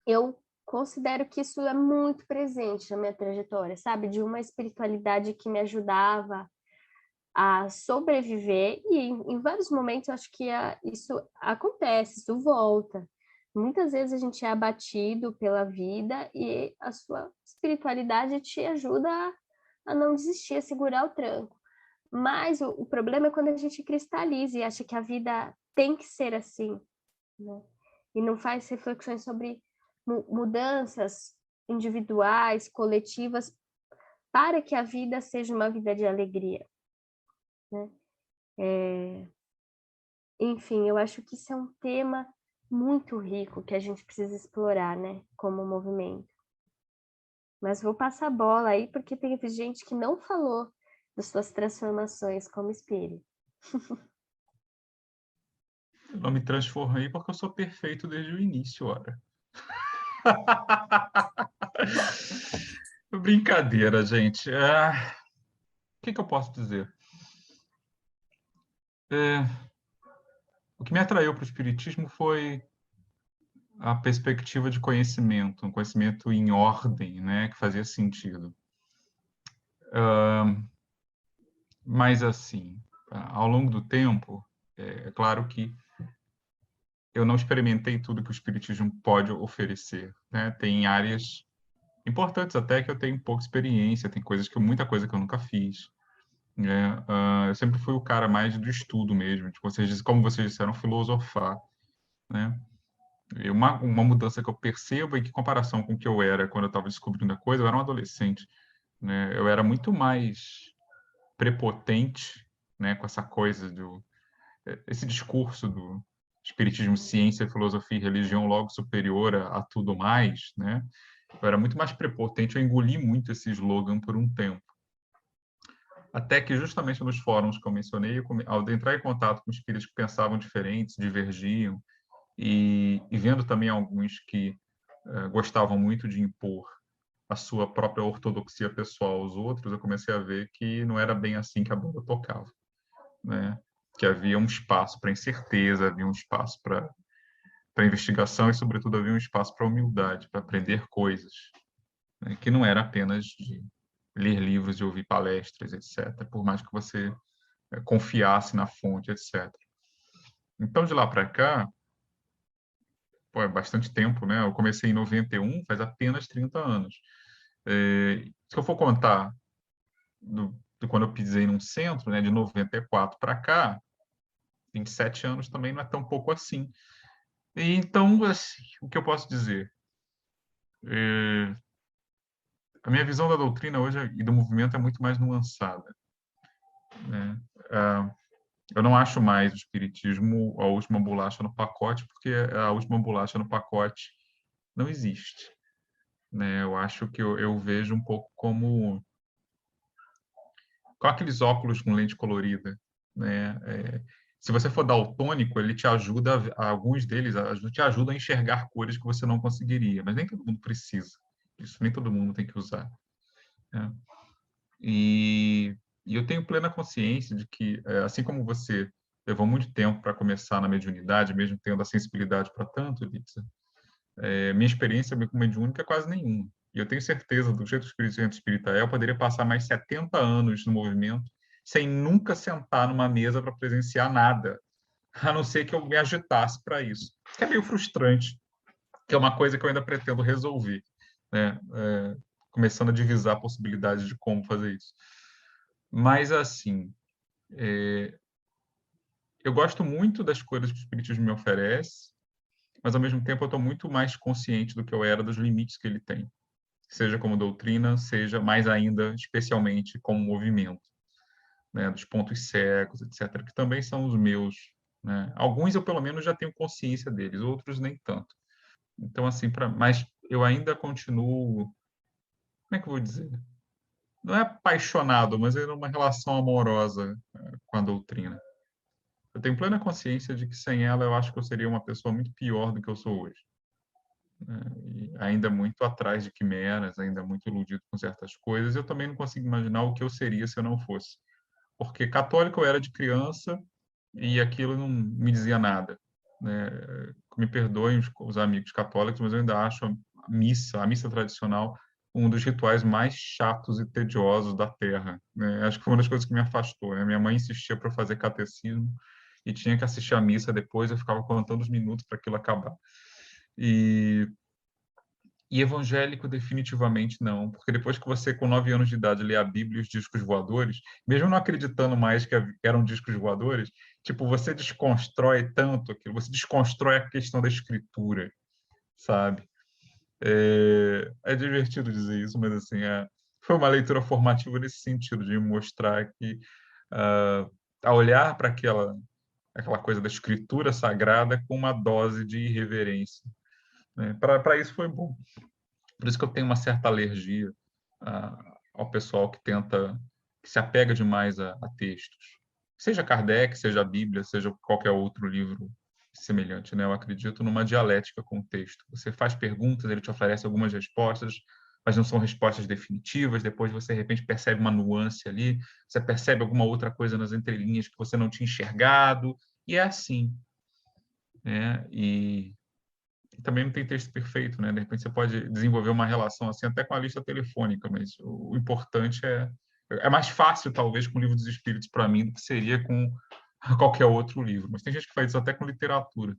Eu considero que isso é muito presente na minha trajetória, sabe? De uma espiritualidade que me ajudava a sobreviver, e em vários momentos eu acho que isso acontece, isso volta. Muitas vezes a gente é abatido pela vida e a sua espiritualidade te ajuda a não desistir, a segurar o tranco. Mas o problema é quando a gente cristaliza e acha que a vida tem que ser assim, né? E não faz reflexões sobre mudanças individuais, coletivas, para que a vida seja uma vida de alegria, né? Enfim, eu acho que isso é um tema muito rico que a gente precisa explorar, né, como movimento. Mas vou passar a bola aí, porque teve gente que não falou das suas transformações como espírito. Eu não me transformei porque eu sou perfeito desde o início, ora. Brincadeira, gente. O que eu posso dizer? O que me atraiu para o espiritismo foi a perspectiva de conhecimento, um conhecimento em ordem, né, que fazia sentido. Mas, assim, ao longo do tempo, é claro que eu não experimentei tudo que o espiritismo pode oferecer, né? Tem áreas importantes até que eu tenho pouca experiência, tem muita coisa que eu nunca fiz, né? Eu sempre fui o cara mais do estudo mesmo, tipo, como vocês disseram, filosofar, né? E uma mudança que eu percebo é que, em comparação com o que eu era quando eu estava descobrindo a coisa, eu era um adolescente, né? Eu era muito mais prepotente, né, com essa coisa esse discurso do espiritismo, ciência, filosofia e religião logo superior a tudo mais, né? Eu era muito mais prepotente, eu engoli muito esse slogan por um tempo. Até que, justamente nos fóruns que eu mencionei, ao entrar em contato com espíritos que pensavam diferentes, divergiam, e vendo também alguns que gostavam muito de impor a sua própria ortodoxia pessoal aos outros, eu comecei a ver que não era bem assim que a banda tocava, né? Que havia um espaço para incerteza, havia um espaço para investigação e, sobretudo, havia um espaço para humildade, para aprender coisas, né? Que não era apenas de ler livros, de ouvir palestras, etc., por mais que você confiasse na fonte, etc. Então, de lá para cá, pô, é bastante tempo, né? Eu comecei em 91, faz apenas 30 anos. Se eu for contar de quando eu pisei num centro, né, de 94 para cá, 27 anos também não é tão pouco assim. E, então, assim, o que eu posso dizer? A minha visão da doutrina hoje e do movimento é muito mais nuançada, né? Eu não acho mais o espiritismo a última bolacha no pacote, porque a última bolacha no pacote não existe, né? Eu acho que eu vejo um pouco como com aqueles óculos com lente colorida, né? Se você for daltônico, ele te ajuda, alguns deles te ajudam a enxergar cores que você não conseguiria, mas nem todo mundo precisa. Isso nem todo mundo tem que usar, né? E eu tenho plena consciência de que, assim como você levou muito tempo para começar na mediunidade, mesmo tendo a sensibilidade para tanto, Elitza, minha experiência como mediúnica é quase nenhuma. E eu tenho certeza, do jeito que o Centro Espírita eu poderia passar mais 70 anos no movimento sem nunca sentar numa mesa para presenciar nada, a não ser que eu me agitasse para isso. Que é meio frustrante, que é uma coisa que eu ainda pretendo resolver, né? Começando a divisar possibilidades de como fazer isso. Mas, assim, eu gosto muito das coisas que o Espiritismo me oferece, mas, ao mesmo tempo, eu estou muito mais consciente do que eu era dos limites que ele tem, seja como doutrina, seja mais ainda, especialmente, como movimento, né, dos pontos cegos, etc., que também são os meus, né? Alguns eu, pelo menos, já tenho consciência deles, outros nem tanto. Então, assim, mas eu ainda continuo, como é que eu vou dizer? Não é apaixonado, mas é uma relação amorosa com a doutrina. Eu tenho plena consciência de que sem ela eu acho que eu seria uma pessoa muito pior do que eu sou hoje, né? E ainda muito atrás de quimeras, ainda muito iludido com certas coisas. Eu também não consigo imaginar o que eu seria se eu não fosse. Porque católico eu era de criança e aquilo não me dizia nada, né? Me perdoem os amigos católicos, mas eu ainda acho a missa tradicional, um dos rituais mais chatos e tediosos da Terra, né? Acho que foi uma das coisas que me afastou, né? Minha mãe insistia para fazer catecismo e tinha que assistir a missa depois, eu ficava contando os minutos para aquilo acabar. E evangélico definitivamente não, porque depois que você, com 9 anos de idade, lê a Bíblia e os discos voadores, mesmo não acreditando mais que eram discos voadores, tipo, você desconstrói tanto aquilo, você desconstrói a questão da escritura, sabe? É divertido dizer isso, mas assim, foi uma leitura formativa nesse sentido, de mostrar que, a olhar para aquela coisa da escritura sagrada com uma dose de irreverência, né? Para isso foi bom. Por isso que eu tenho uma certa alergia ao pessoal que se apega demais a textos. Seja Kardec, seja a Bíblia, seja qualquer outro livro semelhante, né? Eu acredito numa dialética com o texto. Você faz perguntas, ele te oferece algumas respostas, mas não são respostas definitivas. Depois você, de repente, percebe uma nuance ali, você percebe alguma outra coisa nas entrelinhas que você não tinha enxergado, e é assim, né? E também não tem texto perfeito, né? De repente você pode desenvolver uma relação assim até com a lista telefônica, mas o importante é mais fácil talvez com o Livro dos Espíritos para mim do que seria com qualquer outro livro. Mas tem gente que faz isso até com literatura.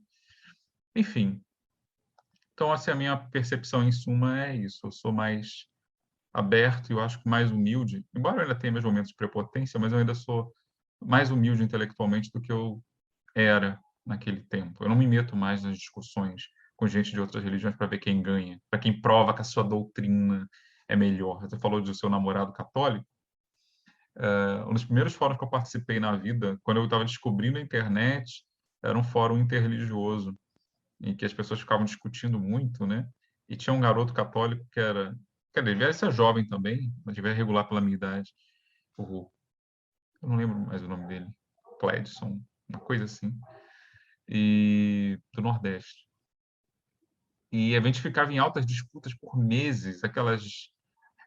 Enfim, então assim a minha percepção em suma é isso. Eu sou mais aberto e eu acho que mais humilde, embora eu ainda tenha meus momentos de prepotência, mas eu ainda sou mais humilde intelectualmente do que eu era naquele tempo. Eu não me meto mais nas discussões com gente de outras religiões para ver quem ganha, para quem prova que a sua doutrina é melhor. Você falou do seu namorado católico. Um dos primeiros fóruns que eu participei na vida, quando eu estava descobrindo a internet, era um fórum interreligioso, em que as pessoas ficavam discutindo muito, né? E tinha um garoto católico que era... Quer dizer, ele devia ser jovem também, mas devia regular pela minha idade. Eu não lembro mais o nome dele. Cledson, uma coisa assim. E do Nordeste. E a gente ficava em altas disputas por meses, aquelas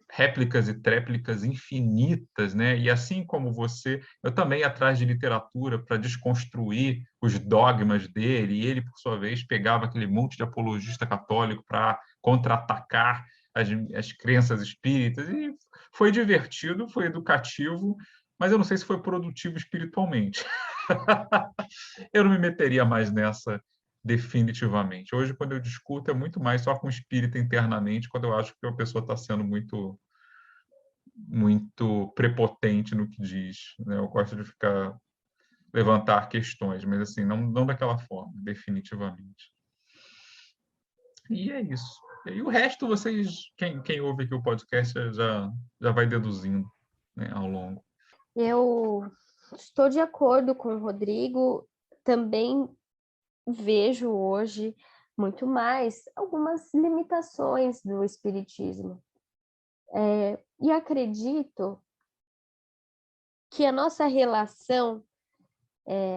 réplicas e tréplicas infinitas, né? E assim como você, eu também ia atrás de literatura para desconstruir os dogmas dele, e ele, por sua vez, pegava aquele monte de apologista católico para contra-atacar as crenças espíritas, e foi divertido, foi educativo, mas eu não sei se foi produtivo espiritualmente. Eu não me meteria mais nessa definitivamente. Hoje, quando eu discuto, é muito mais só com o espírito internamente, quando eu acho que a pessoa está sendo muito prepotente no que diz, né? Eu gosto de levantar questões, mas assim, não daquela forma, definitivamente. E é isso. E o resto, quem ouve aqui o podcast já vai deduzindo, né, ao longo. Eu estou de acordo com o Rodrigo, também vejo hoje muito mais algumas limitações do espiritismo. E acredito que a nossa relação,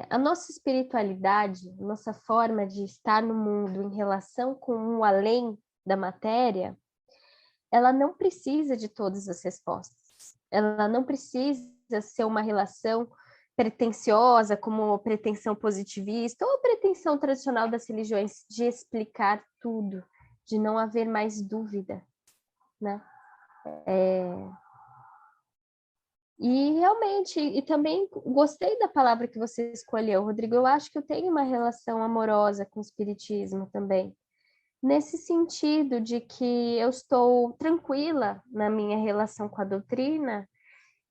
a nossa espiritualidade, a nossa forma de estar no mundo em relação com o além da matéria, ela não precisa de todas as respostas. Ela não precisa ser uma relação pretensiosa, como pretensão positivista, ou a pretensão tradicional das religiões de explicar tudo, de não haver mais dúvida, né? E realmente, e também gostei da palavra que você escolheu, Rodrigo. Eu acho que eu tenho uma relação amorosa com o espiritismo também, nesse sentido de que eu estou tranquila na minha relação com a doutrina,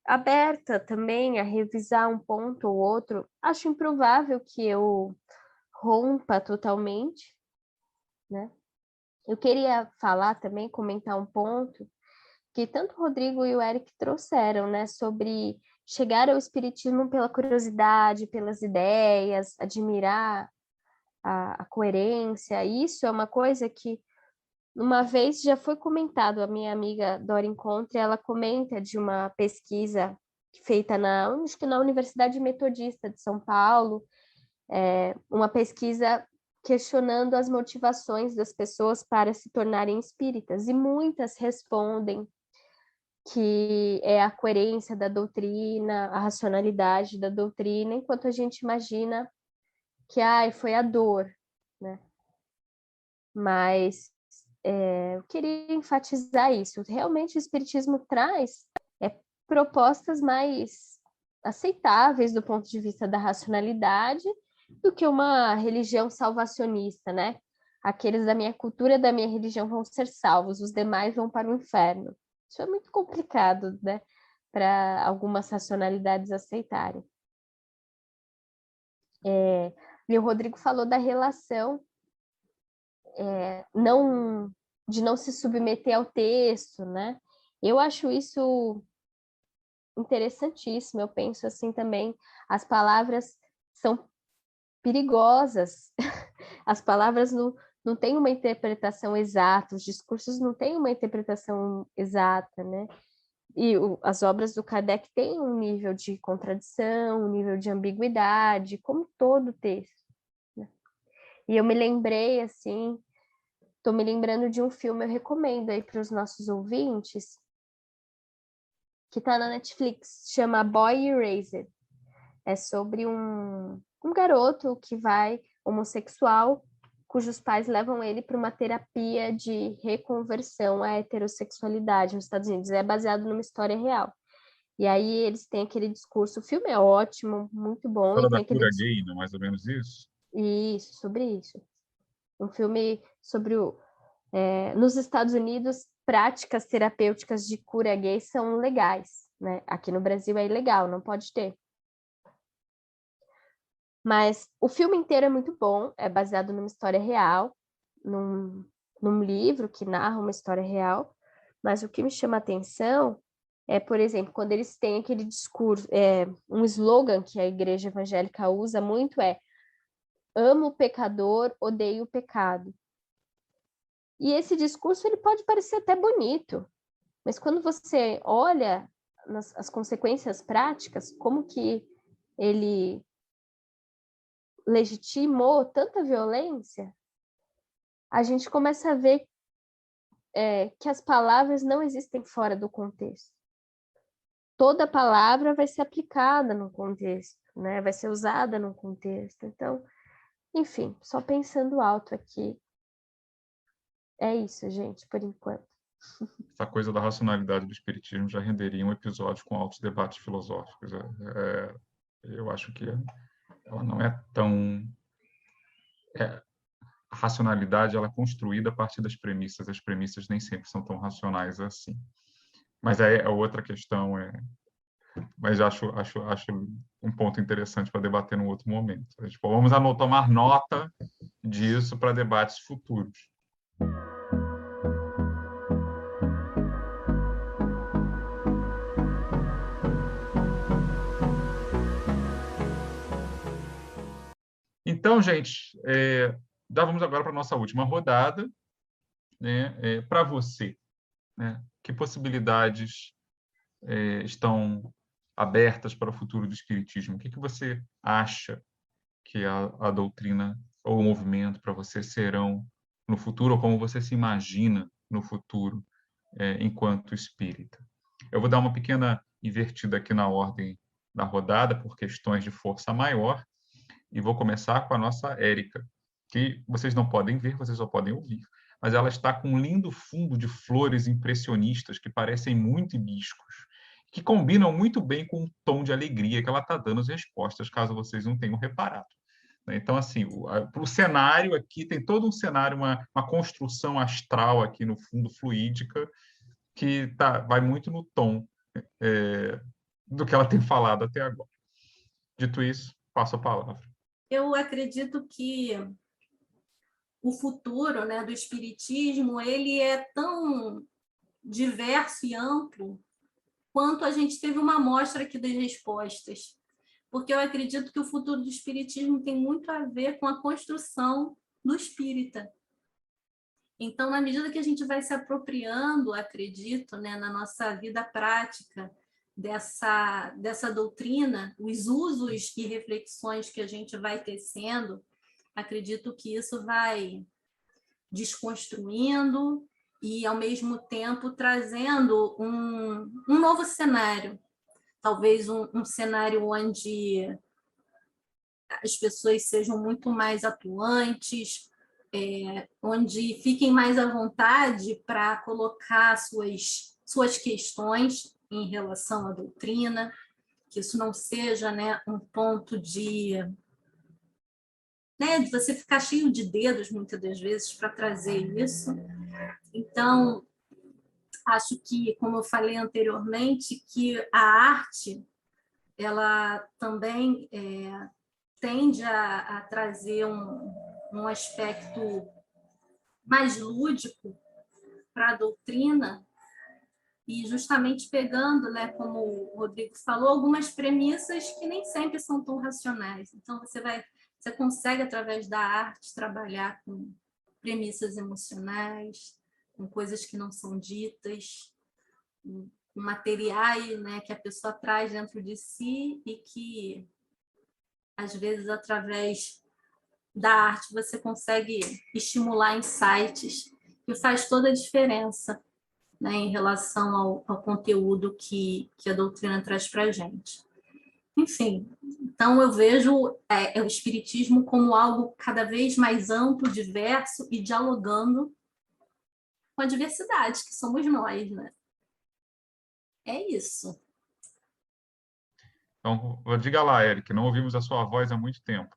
aberta também a revisar um ponto ou outro. Acho improvável que eu rompa totalmente, né? Eu queria falar também, comentar um ponto que tanto o Rodrigo e o Eric trouxeram, né, sobre chegar ao espiritismo pela curiosidade, pelas ideias, admirar a coerência. Isso é uma coisa que uma vez já foi comentado, a minha amiga Dora Encontre, ela comenta de uma pesquisa feita acho que na Universidade Metodista de São Paulo, uma pesquisa questionando as motivações das pessoas para se tornarem espíritas, e muitas respondem que é a coerência da doutrina, a racionalidade da doutrina, enquanto a gente imagina que foi a dor, né? Mas eu queria enfatizar isso. Realmente o espiritismo traz propostas mais aceitáveis do ponto de vista da racionalidade do que uma religião salvacionista, né? Aqueles da minha cultura, da minha religião vão ser salvos, os demais vão para o inferno. Isso é muito complicado, né? Para algumas racionalidades aceitarem. E o Rodrigo falou da relação de não se submeter ao texto, né? Eu acho isso interessantíssimo. Eu penso assim também, as palavras são perigosas. As palavras não têm uma interpretação exata, os discursos não têm uma interpretação exata, né? E as obras do Kardec têm um nível de contradição, um nível de ambiguidade, como todo texto, né? E eu me lembrei, assim, estou me lembrando de um filme, eu recomendo aí para os nossos ouvintes, que está na Netflix, chama Boy Erased. É sobre um garoto que homossexual, cujos pais levam ele para uma terapia de reconversão à heterossexualidade nos Estados Unidos. É baseado numa história real. E aí eles têm aquele discurso, o filme é ótimo, muito bom. Fala E tem da aquele cura gay, não é mais ou menos isso? Isso, sobre isso. Um filme sobre nos Estados Unidos, práticas terapêuticas de cura gay são legais, né? Aqui no Brasil é ilegal, não pode ter. Mas o filme inteiro é muito bom, é baseado numa história real, num livro que narra uma história real, mas o que me chama a atenção é, por exemplo, quando eles têm aquele discurso, um slogan que a igreja evangélica usa muito amo o pecador, odeio o pecado. E esse discurso ele pode parecer até bonito, mas quando você olha as consequências práticas, como que ele legitimou tanta violência, a gente começa a ver que as palavras não existem fora do contexto. Toda palavra vai ser aplicada no contexto, né? Vai ser usada no contexto. Então, enfim, só pensando alto aqui. É isso, gente, por enquanto. Essa coisa da racionalidade do espiritismo já renderia um episódio com altos debates filosóficos. Eu acho que ela não é tão... A racionalidade ela é construída a partir das premissas. As premissas nem sempre são tão racionais assim. Mas é outra questão. Mas acho um ponto interessante para debater num outro momento. Tipo, vamos tomar nota disso para debates futuros. Então, gente, vamos agora para a nossa última rodada, né? Para você, né? Que possibilidades estão abertas para o futuro do espiritismo? O que você acha que a doutrina ou o movimento para você serão no futuro, ou como você se imagina no futuro enquanto espírita? Eu vou dar uma pequena invertida aqui na ordem da rodada, por questões de força maior, e vou começar com a nossa Érica, que vocês não podem ver, vocês só podem ouvir, mas ela está com um lindo fundo de flores impressionistas que parecem muito hibiscos, que combinam muito bem com o tom de alegria que ela está dando as respostas, caso vocês não tenham reparado. Então, assim, o cenário aqui, tem todo um cenário, uma construção astral aqui no fundo, fluídica, que vai muito no tom do que ela tem falado até agora. Dito isso, passo a palavra. Eu acredito que o futuro, né, do espiritismo ele é tão diverso e amplo quanto a gente teve uma amostra aqui das respostas. Porque eu acredito que o futuro do espiritismo tem muito a ver com a construção do espírita. Então, na medida que a gente vai se apropriando, acredito, né, na nossa vida prática dessa doutrina, os usos e reflexões que a gente vai tecendo, acredito que isso vai desconstruindo e, ao mesmo tempo, trazendo um novo cenário. Talvez um cenário onde as pessoas sejam muito mais atuantes, onde fiquem mais à vontade para colocar suas questões em relação à doutrina, que isso não seja, né, um ponto de você ficar cheio de dedos, muitas das vezes, para trazer isso. Então, acho que, como eu falei anteriormente, que a arte, ela também tende a trazer um aspecto mais lúdico para a doutrina, e justamente pegando, né, como o Rodrigo falou, algumas premissas que nem sempre são tão racionais. Então, você consegue, através da arte, trabalhar com premissas emocionais, com coisas que não são ditas, com materiais, né, que a pessoa traz dentro de si e que, às vezes, através da arte, você consegue estimular insights, que faz toda a diferença, né, em relação ao conteúdo que a doutrina traz para a gente. Enfim, então eu vejo o espiritismo como algo cada vez mais amplo, diverso e dialogando com a diversidade, que somos nós, né? É isso. Então, diga lá, Eric, não ouvimos a sua voz há muito tempo.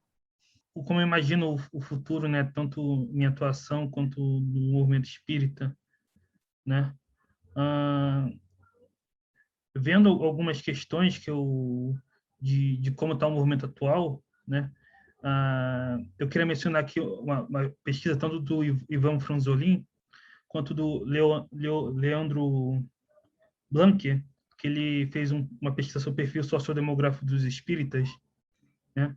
Como eu imagino o futuro, né, tanto minha atuação quanto no movimento espírita, né? Vendo algumas questões de como está o movimento atual, né? Eu queria mencionar aqui uma pesquisa tanto do Ivan Franzolin quanto do Leandro Blanquer, que ele fez uma pesquisa sobre o perfil sociodemográfico dos espíritas, né?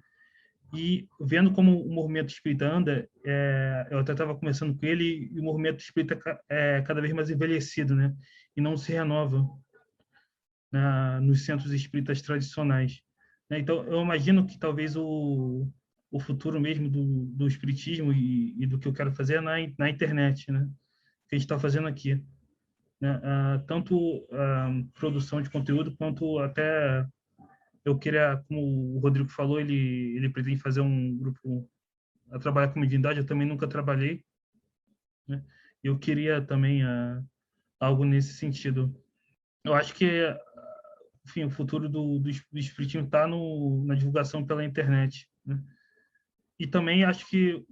E vendo como o movimento espírita anda, eu até estava conversando com ele, e o movimento espírita é cada vez mais envelhecido, né? E não se renova nos centros espíritas tradicionais, né? Então, eu imagino que talvez o futuro mesmo do espiritismo e do que eu quero fazer é na internet, né? Que a gente está fazendo aqui, né? Tanto produção de conteúdo quanto até eu queria, como o Rodrigo falou, ele pretende fazer um grupo a trabalhar com mediunidade. Eu também nunca trabalhei, né? Eu queria também algo nesse sentido. Eu acho que, enfim, o futuro do espiritismo está na divulgação pela internet, né? E também acho que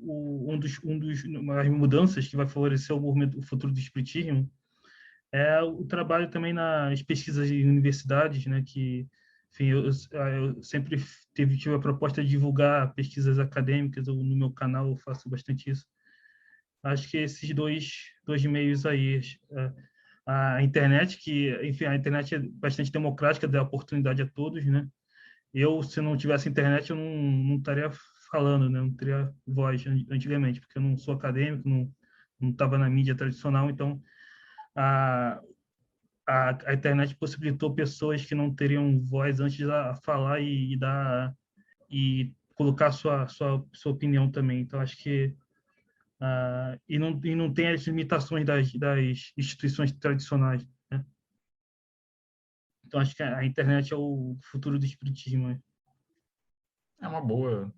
as mudanças que vai favorecer o futuro do espiritismo é o trabalho também nas pesquisas em universidades, né? Que, enfim, eu sempre tive a proposta de divulgar pesquisas acadêmicas. No meu canal eu faço bastante isso. Acho que esses dois meios aí, a internet, que, enfim, a internet é bastante democrática, dá oportunidade a todos, né? Se não tivesse internet, eu não estaria falando, né? Não teria voz antigamente, porque eu não sou acadêmico, não estava na mídia tradicional. Então, a internet possibilitou pessoas que não teriam voz antes a falar e colocar sua opinião também. Então, acho que e não tem as limitações das instituições tradicionais, né? Então, acho que a internet é o futuro do espiritismo, né? É uma boa.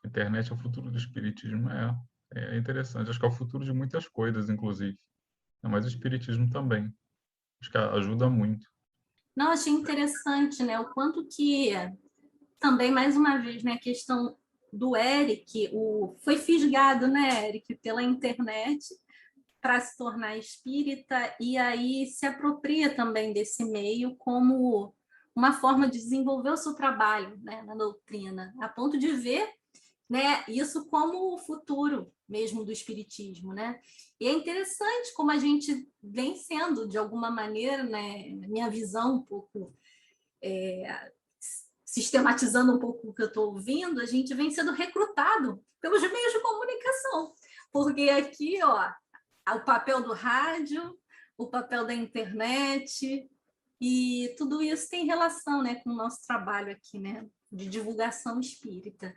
A internet é o futuro do espiritismo. É interessante. Acho que é o futuro de muitas coisas, inclusive. Mas o espiritismo também. Acho que ajuda muito. Não, achei interessante, né? O quanto que também, mais uma vez, né, a questão do Eric, foi fisgado, né, Eric, pela internet para se tornar espírita, e aí se apropria também desse meio como uma forma de desenvolver o seu trabalho, né, na doutrina, a ponto de ver né, isso como o futuro mesmo do espiritismo, né? E é interessante como a gente vem sendo, de alguma maneira, né, minha visão um pouco sistematizando um pouco o que eu estou ouvindo, a gente vem sendo recrutado pelos meios de comunicação, porque aqui, ó, o papel do rádio, o papel da internet, e tudo isso tem relação, né, com o nosso trabalho aqui, né, de divulgação espírita,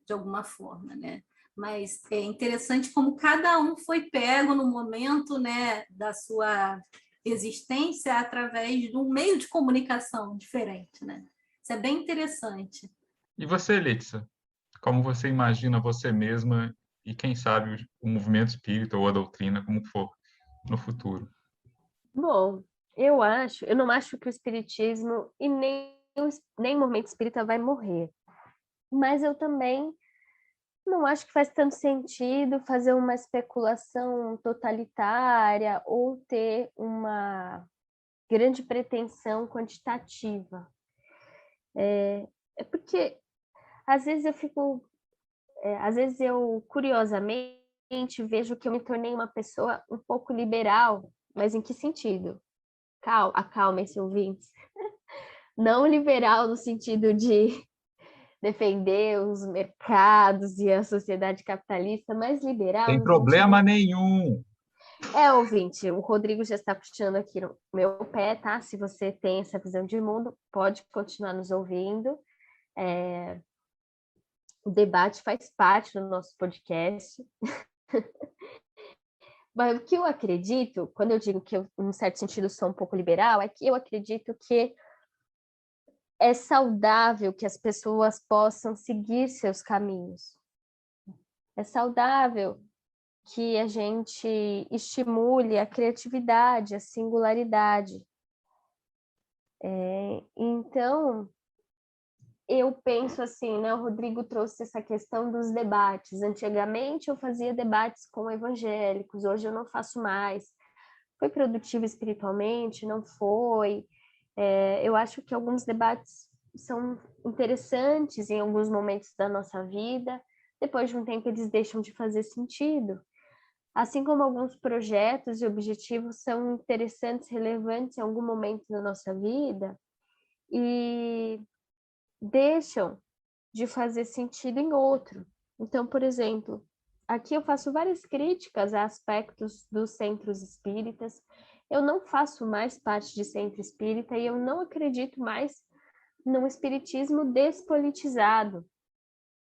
de alguma forma, né? Mas é interessante como cada um foi pego no momento, né, da sua existência através de um meio de comunicação diferente, né? Isso é bem interessante. E você, Letícia, como você imagina você mesma e, quem sabe, o movimento espírita ou a doutrina, como for, no futuro? Bom, eu não acho que o espiritismo e nem o movimento espírita vai morrer. Mas eu também não acho que faz tanto sentido fazer uma especulação totalitária ou ter uma grande pretensão quantitativa. É porque às vezes eu curiosamente vejo que eu me tornei uma pessoa um pouco liberal, mas em que sentido? Acalmem-se, ouvintes. Não liberal no sentido de defender os mercados e a sociedade capitalista, mas liberal Tem no sentido... problema nenhum. Ouvinte, o Rodrigo já está puxando aqui no meu pé, tá? Se você tem essa visão de mundo, pode continuar nos ouvindo. O debate faz parte do nosso podcast. Mas o que eu acredito, quando eu digo que eu, em certo sentido, sou um pouco liberal, é que eu acredito que é saudável que as pessoas possam seguir seus caminhos. É saudável que a gente estimule a criatividade, a singularidade. Então, eu penso assim, né? O Rodrigo trouxe essa questão dos debates. Antigamente eu fazia debates com evangélicos, hoje eu não faço mais. Foi produtivo espiritualmente? Não foi. Eu acho que alguns debates são interessantes em alguns momentos da nossa vida. Depois de um tempo eles deixam de fazer sentido. Assim como alguns projetos e objetivos são interessantes, relevantes em algum momento da nossa vida e deixam de fazer sentido em outro. Então, por exemplo, aqui eu faço várias críticas a aspectos dos centros espíritas. Eu não faço mais parte de centro espírita e eu não acredito mais num espiritismo despolitizado,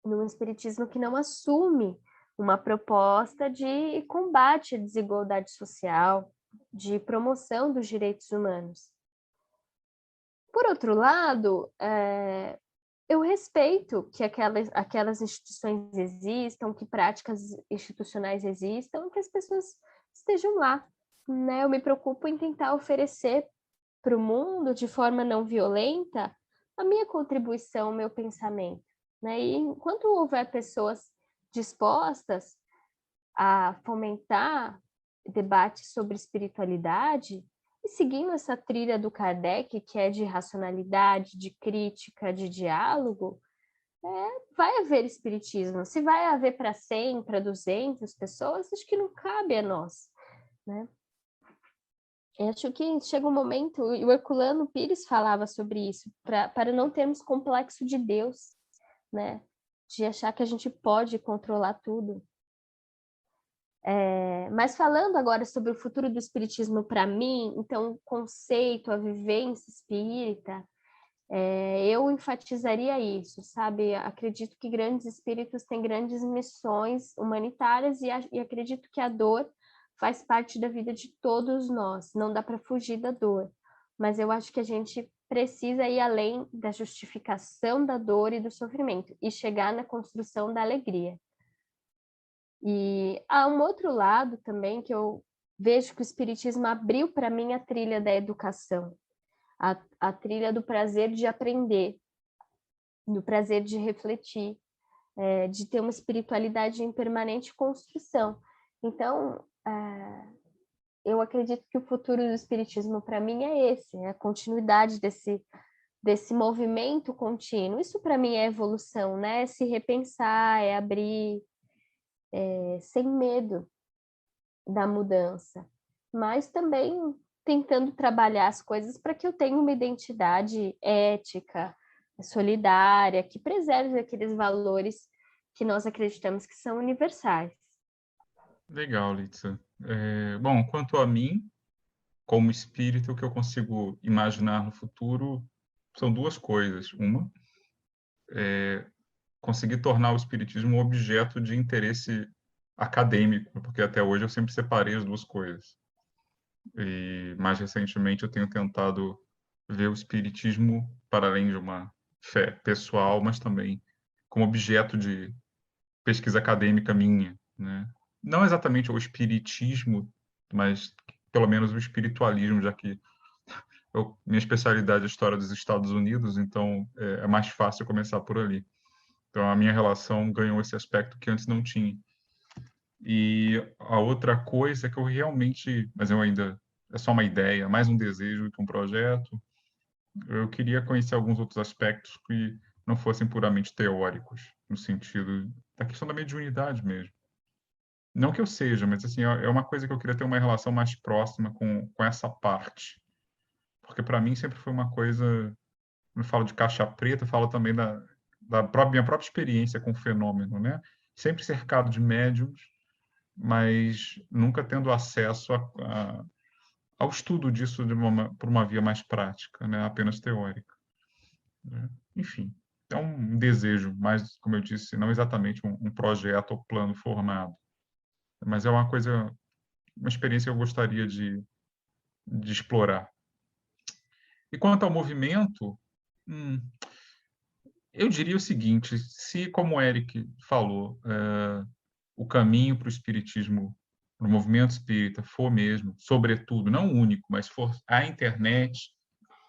num espiritismo que não assume uma proposta de combate à desigualdade social, de promoção dos direitos humanos. Por outro lado, eu respeito que aquelas instituições existam, que práticas institucionais existam, que as pessoas estejam lá, né? Eu me preocupo em tentar oferecer para o mundo, de forma não violenta, a minha contribuição, o meu pensamento, né? E enquanto houver pessoas dispostas a fomentar debates sobre espiritualidade, e seguindo essa trilha do Kardec, que é de racionalidade, de crítica, de diálogo, vai haver espiritismo. Se vai haver para 100, para 200 pessoas, acho que não cabe a nós, né? Eu acho que chega um momento, e o Herculano Pires falava sobre isso, para não termos complexo de Deus, né? De achar que a gente pode controlar tudo. Mas falando agora sobre o futuro do espiritismo para mim, então o conceito, a vivência espírita, eu enfatizaria isso, sabe? Acredito que grandes espíritos têm grandes missões humanitárias e acredito que a dor faz parte da vida de todos nós, não dá para fugir da dor, mas eu acho que a gente precisa ir além da justificação da dor e do sofrimento e chegar na construção da alegria. E há um outro lado também que eu vejo que o espiritismo abriu para mim a trilha da educação, a trilha do prazer de aprender, do prazer de refletir, de ter uma espiritualidade em permanente construção. Então, eu acredito que o futuro do espiritismo para mim é esse, é a continuidade desse movimento contínuo. Isso para mim é evolução, né? É se repensar, é abrir, sem medo da mudança, mas também tentando trabalhar as coisas para que eu tenha uma identidade ética, solidária, que preserve aqueles valores que nós acreditamos que são universais. Legal, Litsa. Bom, quanto a mim, como espírito, o que eu consigo imaginar no futuro são duas coisas. Uma, conseguir tornar o espiritismo um objeto de interesse acadêmico, porque até hoje eu sempre separei as duas coisas. E mais recentemente eu tenho tentado ver o espiritismo para além de uma fé pessoal, mas também como objeto de pesquisa acadêmica minha, né? Não exatamente o espiritismo, mas pelo menos o espiritualismo, já que minha especialidade é a história dos Estados Unidos, então é mais fácil começar por ali. Então a minha relação ganhou esse aspecto que antes não tinha. E a outra coisa é que eu realmente, mas eu ainda é só uma ideia, mais um desejo que um projeto. Eu queria conhecer alguns outros aspectos que não fossem puramente teóricos, no sentido da questão da mediunidade mesmo. Não que eu seja, mas assim, é uma coisa que eu queria ter uma relação mais próxima com essa parte. Porque para mim sempre foi uma coisa, quando eu falo de caixa preta, eu falo também minha própria experiência com o fenômeno, né? Sempre cercado de médiums, mas nunca tendo acesso ao estudo disso por uma via mais prática, né? Apenas teórica, né? Enfim, é um desejo, mas, como eu disse, não exatamente um projeto ou plano formado, mas é uma coisa, uma experiência que eu gostaria de explorar. E quanto ao movimento, eu diria o seguinte: se, como o Eric falou, o caminho para o espiritismo, para o movimento espírita, for mesmo, sobretudo, não o único, mas for a internet,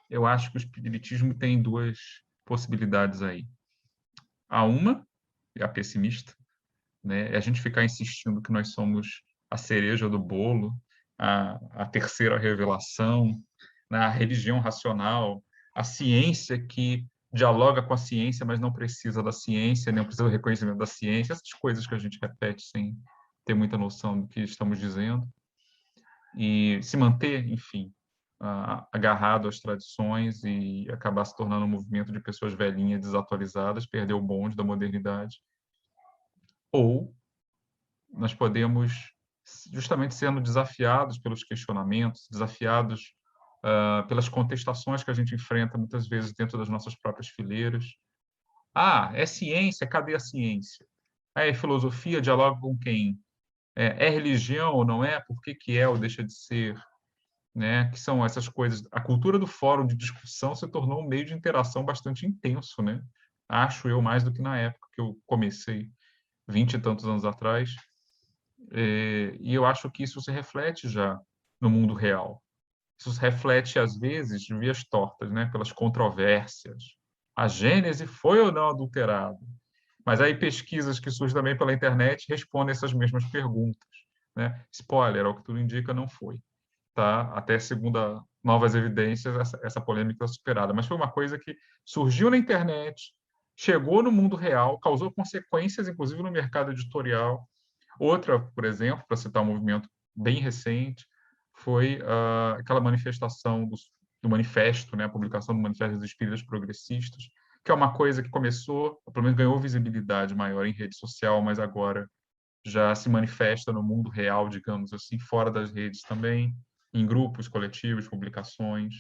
eu acho que o espiritismo tem duas possibilidades aí. A uma é a pessimista, né? É a gente ficar insistindo que nós somos a cereja do bolo, a terceira revelação, na religião racional, a ciência que dialoga com a ciência, mas não precisa da ciência, não precisa do reconhecimento da ciência, essas coisas que a gente repete sem ter muita noção do que estamos dizendo, e se manter, enfim, agarrado às tradições e acabar se tornando um movimento de pessoas velhinhas, desatualizadas, perder o bonde da modernidade. Ou nós podemos, justamente sendo desafiados pelos questionamentos, desafiados pelas contestações que a gente enfrenta muitas vezes dentro das nossas próprias fileiras. Ah, é ciência, cadê a ciência? É filosofia, dialoga com quem? É religião ou não é? Por que é ou deixa de ser? Né? Que são essas coisas. A cultura do fórum de discussão se tornou um meio de interação bastante intenso, né? Acho eu, mais do que na época que eu comecei, 20 e tantos anos atrás. E eu acho que isso se reflete já no mundo real. Isso se reflete, às vezes, de vias tortas, né? Pelas controvérsias. A Gênese foi ou não adulterada? Mas aí pesquisas que surgem também pela internet respondem essas mesmas perguntas, né? Spoiler, ao que tudo indica, não foi. Tá? Até segundo novas evidências, essa polêmica está superada. Mas foi uma coisa que surgiu na internet, chegou no mundo real, causou consequências, inclusive, no mercado editorial. Outra, por exemplo, para citar um movimento bem recente, foi aquela manifestação do manifesto, né, a publicação do Manifesto dos Espíritas Progressistas, que é uma coisa que começou, pelo menos ganhou visibilidade maior em rede social, mas agora já se manifesta no mundo real, digamos assim, fora das redes também, em grupos, coletivos, publicações.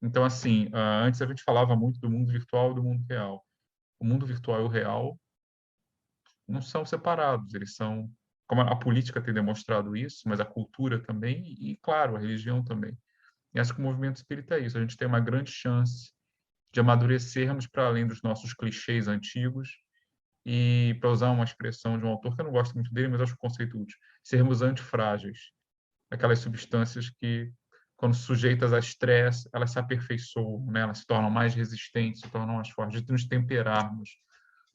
Então, assim, antes a gente falava muito do mundo virtual e do mundo real. O mundo virtual e o real não são separados, eles são, como a política tem demonstrado isso, mas a cultura também e, claro, a religião também. E acho que o movimento espírita é isso, a gente tem uma grande chance de amadurecermos para além dos nossos clichês antigos e, para usar uma expressão de um autor que eu não gosto muito dele, mas acho o conceito útil, sermos antifrágeis, aquelas substâncias que, quando sujeitas a estresse, elas se aperfeiçoam, né? Elas se tornam mais resistentes, se tornam mais fortes, de nos temperarmos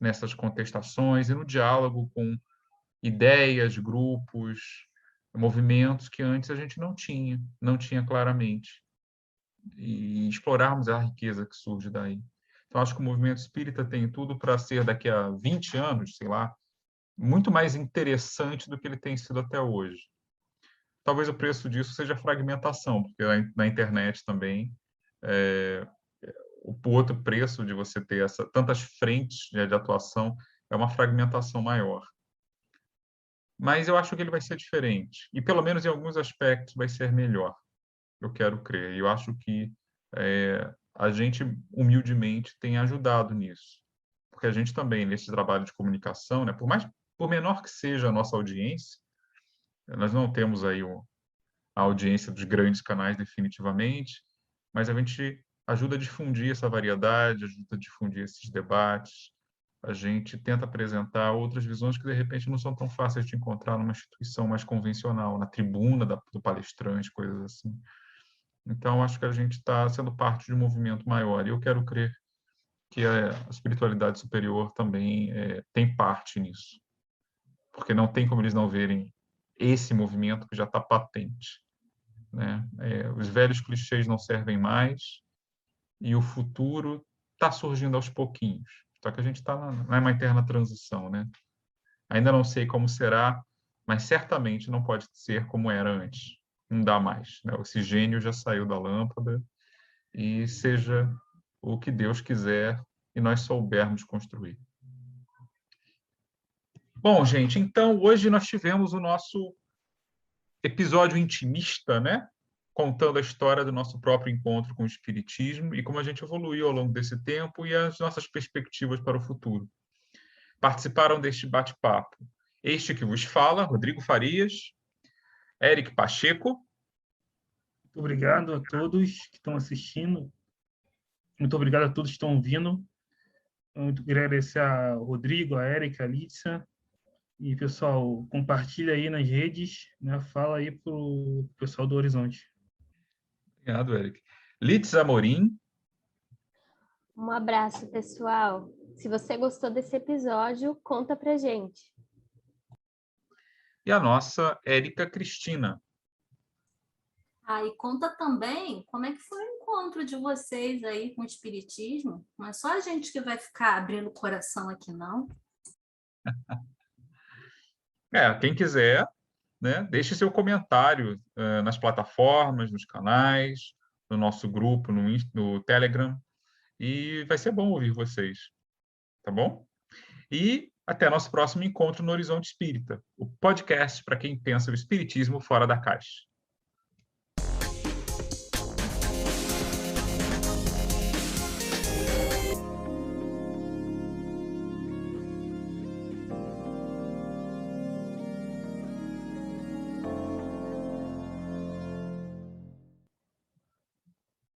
nessas contestações e no diálogo com ideias, grupos, movimentos que antes a gente não tinha claramente. e explorarmos a riqueza que surge daí. Então, acho que o movimento espírita tem tudo para ser, daqui a 20 anos, sei lá, muito mais interessante do que ele tem sido até hoje. Talvez o preço disso seja a fragmentação, porque na internet também o outro preço de você ter tantas frentes, né, de atuação é uma fragmentação maior. Mas eu acho que ele vai ser diferente. E, pelo menos em alguns aspectos, vai ser melhor. Eu quero crer. E eu acho que a gente, humildemente, tem ajudado nisso. Porque a gente também, nesse trabalho de comunicação, né, por menor que seja a nossa audiência, nós não temos aí a audiência dos grandes canais definitivamente, mas a gente ajuda a difundir essa variedade, ajuda a difundir esses debates, a gente tenta apresentar outras visões que, de repente, não são tão fáceis de encontrar numa instituição mais convencional, na tribuna do palestrante, coisas assim. Então, acho que a gente está sendo parte de um movimento maior, e eu quero crer que a espiritualidade superior também tem parte nisso, porque não tem como eles não verem esse movimento que já está patente, né? Os velhos clichês não servem mais, e o futuro está surgindo aos pouquinhos. Só que a gente está numa eterna transição, né? Ainda não sei como será, mas certamente não pode ser como era antes. Não dá mais, né? O oxigênio já saiu da lâmpada, e seja o que Deus quiser e nós soubermos construir. Bom, gente, então hoje nós tivemos o nosso episódio intimista, né? Contando a história do nosso próprio encontro com o Espiritismo e como a gente evoluiu ao longo desse tempo e as nossas perspectivas para o futuro. Participaram deste bate-papo este que vos fala, Rodrigo Farias, Éric Pacheco. Muito obrigado a todos que estão assistindo. Muito obrigado a todos que estão ouvindo. Muito agradecer a Rodrigo, a Érica, a Lícia. E, pessoal, compartilha aí nas redes, né? Fala aí para o pessoal do Horizonte. Obrigado, Éric. Litz Amorim. Um abraço, pessoal. Se você gostou desse episódio, conta pra gente. E a nossa Érica Cristina. E conta também como é que foi o encontro de vocês aí com o Espiritismo. Não é só a gente que vai ficar abrindo o coração aqui, não. Quem quiser, né, deixe seu comentário nas plataformas, nos canais, no nosso grupo, no Telegram, e vai ser bom ouvir vocês, tá bom? E até nosso próximo encontro no Horizonte Espírita, o podcast para quem pensa o espiritismo fora da caixa.